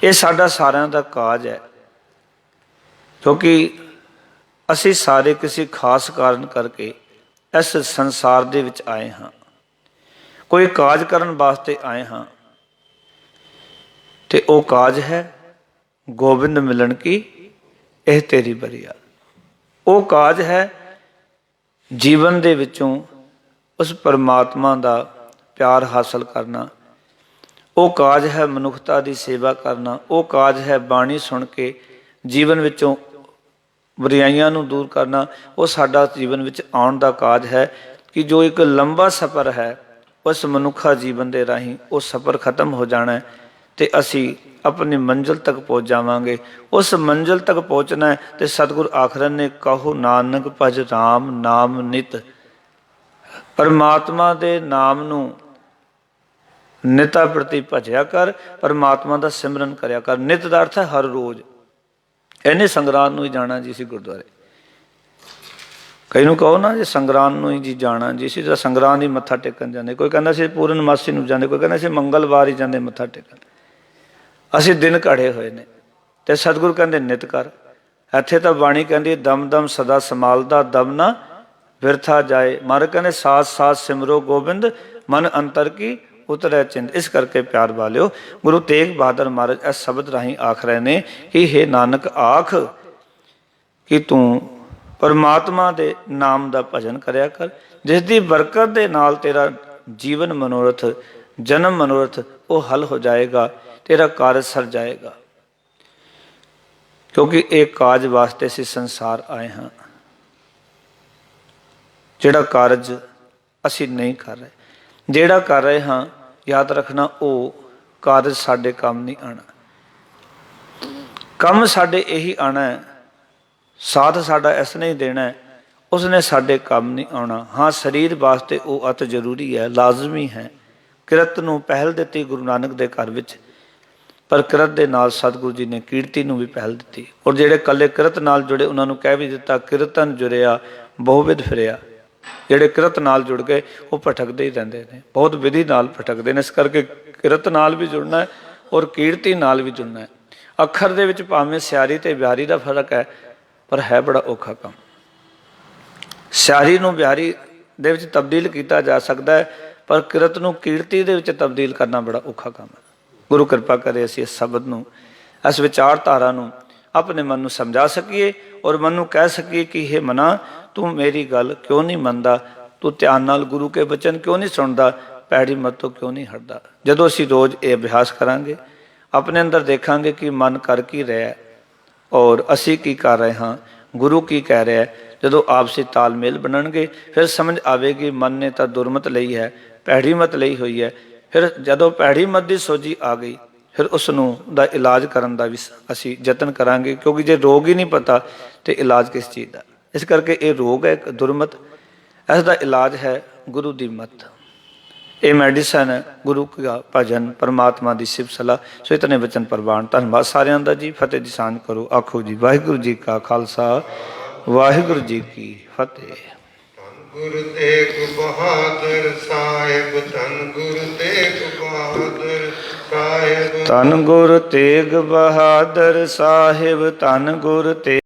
ਇਹ ਸਾਡਾ ਸਾਰਿਆਂ ਦਾ ਕਾਜ ਹੈ। ਕਿਉਂਕਿ ਅਸੀਂ ਸਾਰੇ ਕਿਸੇ ਖਾਸ ਕਾਰਨ ਕਰਕੇ ਇਸ ਸੰਸਾਰ ਦੇ ਵਿੱਚ ਆਏ ਹਾਂ, ਕੋਈ ਕਾਜ ਕਰਨ ਵਾਸਤੇ ਆਏ ਹਾਂ, ਤੇ ਉਹ ਕਾਜ ਹੈ ਗੋਬਿੰਦ ਮਿਲਣ ਕੀ ਇਹ ਤੇਰੀ ਬਰੀਆ। ਉਹ ਕਾਜ ਹੈ ਜੀਵਨ ਦੇ ਵਿੱਚੋਂ ਉਸ ਪਰਮਾਤਮਾ ਦਾ ਪਿਆਰ ਹਾਸਲ ਕਰਨਾ। ਉਹ ਕਾਜ ਹੈ ਮਨੁੱਖਤਾ ਦੀ ਸੇਵਾ ਕਰਨਾ। ਉਹ ਕਾਜ ਹੈ ਬਾਣੀ ਸੁਣ ਕੇ ਜੀਵਨ ਵਿੱਚੋਂ ਬੁਰਾਈਆਂ ਨੂੰ ਦੂਰ ਕਰਨਾ। ਉਹ ਸਾਡਾ ਜੀਵਨ ਵਿੱਚ ਆਉਣ ਦਾ ਕਾਜ ਹੈ ਕਿ ਜੋ ਇੱਕ ਲੰਬਾ ਸਫ਼ਰ ਹੈ, ਉਸ ਮਨੁੱਖਾ ਜੀਵਨ ਦੇ ਰਾਹੀਂ ਉਹ ਸਫ਼ਰ ਖਤਮ ਹੋ ਜਾਣਾ ਤੇ ਅਸੀਂ ਆਪਣੀ ਮੰਜ਼ਿਲ ਤੱਕ ਪਹੁੰਚ ਜਾਵਾਂਗੇ। ਉਸ ਮੰਜ਼ਿਲ ਤੱਕ ਪਹੁੰਚਣਾ ਤੇ ਸਤਿਗੁਰ ਆਖਰਨ ਨੇ, ਕਹੋ ਨਾਨਕ ਭਜ ਰਾਮ ਨਾਮ ਨਿਤ। ਪਰਮਾਤਮਾ ਦੇ ਨਾਮ ਨੂੰ ਨਿਤਾ ਪ੍ਰਤੀ ਭਜਿਆ ਕਰ, ਪਰਮਾਤਮਾ ਦਾ ਸਿਮਰਨ ਕਰਿਆ ਕਰ। ਨਿਤ ਦਾ ਅਰਥ ਹੈ ਹਰ ਰੋਜ਼। ਇਹਨੇ ਸੰਗਰਾਂਦ ਨੂੰ ਹੀ ਜਾਣਾ ਜੀ ਸੀ ਗੁਰਦੁਆਰੇ। ਕਈ ਨੂੰ ਕਹੋ ਨਾ, ਜੇ ਸੰਗਰਾਂਦ ਨੂੰ ਹੀ ਜੀ ਜਾਣਾ ਜੀ ਸੀ ਤਾਂ ਸੰਗਰਾਂਦ ਹੀ ਮੱਥਾ ਟੇਕਣ ਜਾਂਦੇ। ਕੋਈ ਕਹਿੰਦਾ ਸੀ ਪੂਰਨਮਾਸੀ ਨੂੰ ਜਾਂਦੇ, ਕੋਈ ਕਹਿੰਦਾ ਸੀ ਮੰਗਲਵਾਰ ਹੀ ਜਾਂਦੇ ਮੱਥਾ ਟੇਕਣ। ਅਸੀਂ ਦਿਨ ਘੜੇ ਹੋਏ ਨੇ ਤੇ ਸਤਿਗੁਰ ਕਹਿੰਦੇ ਨਿਤ ਕਰ। ਇੱਥੇ ਤਾਂ ਬਾਣੀ ਕਹਿੰਦੀ ਦਮ ਦਮ ਸਦਾ ਸੰਭਾਲਦਾ, ਦਮ ਨਾ ਬਿਰਥਾ ਜਾਏ। ਮਹਾਰਾਜ ਕਹਿੰਦੇ ਸਾਥ ਸਾਥ ਸਿਮਰੋ ਗੋਬਿੰਦ, ਮਨ ਅੰਤਰ ਕੀ ਉਤਰੈ ਚਿੰਤ। ਇਸ ਕਰਕੇ ਪਿਆਰ ਵਾਲਿਓ, ਗੁਰੂ ਤੇਗ ਬਹਾਦਰ ਮਹਾਰਾਜ ਇਸ ਸ਼ਬਦ ਰਾਹੀਂ ਆਖ ਰਹੇ ਨੇ ਕਿ ਹੇ ਨਾਨਕ ਆਖ ਕਿ ਤੂੰ ਪਰਮਾਤਮਾ ਦੇ ਨਾਮ ਦਾ ਭਜਨ ਕਰਿਆ ਕਰ, ਜਿਸ ਦੀ ਬਰਕਤ ਦੇ ਨਾਲ ਤੇਰਾ ਜੀਵਨ ਮਨੋਰਥ, ਜਨਮ ਮਨੋਰਥ ਉਹ ਹੱਲ ਹੋ ਜਾਏਗਾ, ਤੇਰਾ ਕਾਰਜ ਸਰ ਜਾਏਗਾ। ਕਿਉਂਕਿ ਇਹ ਕਾਜ ਵਾਸਤੇ ਅਸੀਂ ਸੰਸਾਰ ਆਏ ਹਾਂ। ਜਿਹੜਾ ਕਾਰਜ ਅਸੀਂ ਨਹੀਂ ਕਰ ਰਹੇ, ਜਿਹੜਾ ਕਰ ਰਹੇ ਹਾਂ, ਯਾਦ ਰੱਖਣਾ ਉਹ ਕਾਰਜ ਸਾਡੇ ਕੰਮ ਨਹੀਂ ਆਣਾ। ਕੰਮ ਸਾਡੇ ਇਹੀ ਆਣਾ ਹੈ, ਸਾਥ ਸਾਡਾ ਇਸ ਨੇ ਹੀ ਦੇਣਾ ਹੈ, ਉਸਨੇ ਸਾਡੇ ਕੰਮ ਨਹੀਂ ਆਉਣਾ। ਹਾਂ, ਸਰੀਰ ਵਾਸਤੇ ਉਹ ਅਤ ਜ਼ਰੂਰੀ ਹੈ, ਲਾਜ਼ਮੀ ਹੈ। ਕਿਰਤ ਨੂੰ ਪਹਿਲ ਦਿੱਤੀ ਗੁਰੂ ਨਾਨਕ ਦੇ ਘਰ ਵਿੱਚ, ਪਰ ਕਿਰਤ ਦੇ ਨਾਲ ਸਤਿਗੁਰੂ ਜੀ ਨੇ ਕੀਰਤੀ ਨੂੰ ਵੀ ਪਹਿਲ ਦਿੱਤੀ। ਔਰ ਜਿਹੜੇ ਇਕੱਲੇ ਕਿਰਤ ਨਾਲ ਜੁੜੇ ਉਹਨਾਂ ਨੂੰ ਕਹਿ ਵੀ ਦਿੱਤਾ, ਕੀਰਤਨ ਜੁੜਿਆ ਬਹੁਵਿਧ ਫਿਰਿਆ। ਜਿਹੜੇ ਕਿਰਤ ਨਾਲ ਜੁੜ ਗਏ ਉਹ ਭਟਕਦੇ ਹੀ ਰਹਿੰਦੇ ਨੇ, ਬਹੁਤ ਵਿਧੀ ਨਾਲ ਭਟਕਦੇ ਨੇ। ਇਸ ਕਰਕੇ ਕਿਰਤ ਨਾਲ ਵੀ ਜੁੜਨਾ ਹੈ ਔਰ ਕੀਰਤੀ ਨਾਲ ਵੀ ਜੁੜਨਾ ਹੈ। ਅੱਖਰ ਦੇ ਵਿੱਚ ਭਾਵੇਂ ਸਿਆਰੀ ਤੇ ਬਿਹਾਰੀ ਦਾ ਫਰਕ ਹੈ, ਪਰ ਹੈ ਬੜਾ ਔਖਾ ਕੰਮ। ਸਿਆਰੀ ਨੂੰ ਬਿਹਾਰੀ ਦੇ ਵਿੱਚ ਤਬਦੀਲ ਕੀਤਾ ਜਾ ਸਕਦਾ ਹੈ, ਪਰ ਕਿਰਤ ਨੂੰ ਕੀਰਤੀ ਦੇ ਵਿੱਚ ਤਬਦੀਲ ਕਰਨਾ ਬੜਾ ਔਖਾ ਕੰਮ ਹੈ। ਗੁਰੂ ਕਿਰਪਾ ਕਰੇ ਅਸੀਂ ਇਸ ਸ਼ਬਦ ਨੂੰ, ਇਸ ਵਿਚਾਰਧਾਰਾ ਨੂੰ ਆਪਣੇ ਮਨ ਨੂੰ ਸਮਝਾ ਸਕੀਏ ਔਰ ਮਨ ਨੂੰ ਕਹਿ ਸਕੀਏ ਕਿ ਹੇ ਮਨਾ, ਤੂੰ ਮੇਰੀ ਗੱਲ ਕਿਉਂ ਨਹੀਂ ਮੰਨਦਾ? ਤੂੰ ਧਿਆਨ ਨਾਲ ਗੁਰੂ ਕੇ ਬਚਨ ਕਿਉਂ ਨਹੀਂ ਸੁਣਦਾ? ਪੈੜੀ ਮਤ ਤੋਂ ਕਿਉਂ ਨਹੀਂ ਹਟਦਾ? ਜਦੋਂ ਅਸੀਂ ਰੋਜ਼ ਇਹ ਅਭਿਆਸ ਕਰਾਂਗੇ, ਆਪਣੇ ਅੰਦਰ ਦੇਖਾਂਗੇ ਕਿ ਮਨ ਕਰ ਕੀ ਰਿਹਾ ਔਰ ਅਸੀਂ ਕੀ ਕਰ ਰਹੇ ਹਾਂ, ਗੁਰੂ ਕੀ ਕਹਿ ਰਿਹਾ। ਜਦੋਂ ਆਪਸੀ ਤਾਲਮੇਲ ਬਣਨਗੇ, ਫਿਰ ਸਮਝ ਆਵੇਗੀ ਮਨ ਨੇ ਤਾਂ ਦੁਰਮਤ ਲਈ ਹੈ, ਪੈੜੀ ਮਤ ਲਈ ਹੋਈ ਹੈ। ਫਿਰ ਜਦੋਂ ਪੈੜੀ ਮਤ ਦੀ ਸੋਝੀ ਆ ਗਈ, ਫਿਰ ਉਸ ਨੂੰ ਦਾ ਇਲਾਜ ਕਰਨ ਦਾ ਵੀ ਅਸੀਂ ਯਤਨ ਕਰਾਂਗੇ। ਕਿਉਂਕਿ ਜੇ ਰੋਗ ਹੀ ਨਹੀਂ ਪਤਾ ਤੇ ਇਲਾਜ ਕਿਸ ਚੀਜ਼ ਦਾ? ਇਸ ਕਰਕੇ ਇਹ ਰੋਗ ਹੈ ਇੱਕ ਦੁਰਮਤ, ਇਸ ਦਾ ਇਲਾਜ ਹੈ ਗੁਰੂ ਦੀ ਮਤ। ਇਹ ਮੈਡੀਸਨ ਹੈ ਗੁਰੂ ਦਾ ਭਜਨ, ਪਰਮਾਤਮਾ ਦੀ ਸਿਫਤ ਸਲਾਹ। ਸੋ ਇਤਨੇ ਵਚਨ ਪ੍ਰਵਾਨ। ਧੰਨਵਾਦ ਸਾਰਿਆਂ ਦਾ ਜੀ। ਫਤਿਹ ਦੀ ਸਾਂਝ ਕਰੋ। ਆਖੋ ਜੀ ਵਾਹਿਗੁਰੂ ਜੀ ਕਾ ਖਾਲਸਾ, ਵਾਹਿਗੁਰੂ ਜੀ ਕੀ ਫਤਿਹ। ਗੁਰੂ ਤੇਗ ਬਹਾਦਰ ਸਾਹਿਬ, ਧੰਨ ਗੁਰੂ ਤੇਗ ਬਹਾਦਰ ਸਾਹਿਬ, ਧੰਨ ਗੁਰੂ ਤੇਗ ਬਹਾਦਰ ਸਾਹਿਬ, ਧੰਨ ਗੁਰੂ ਤੇਗ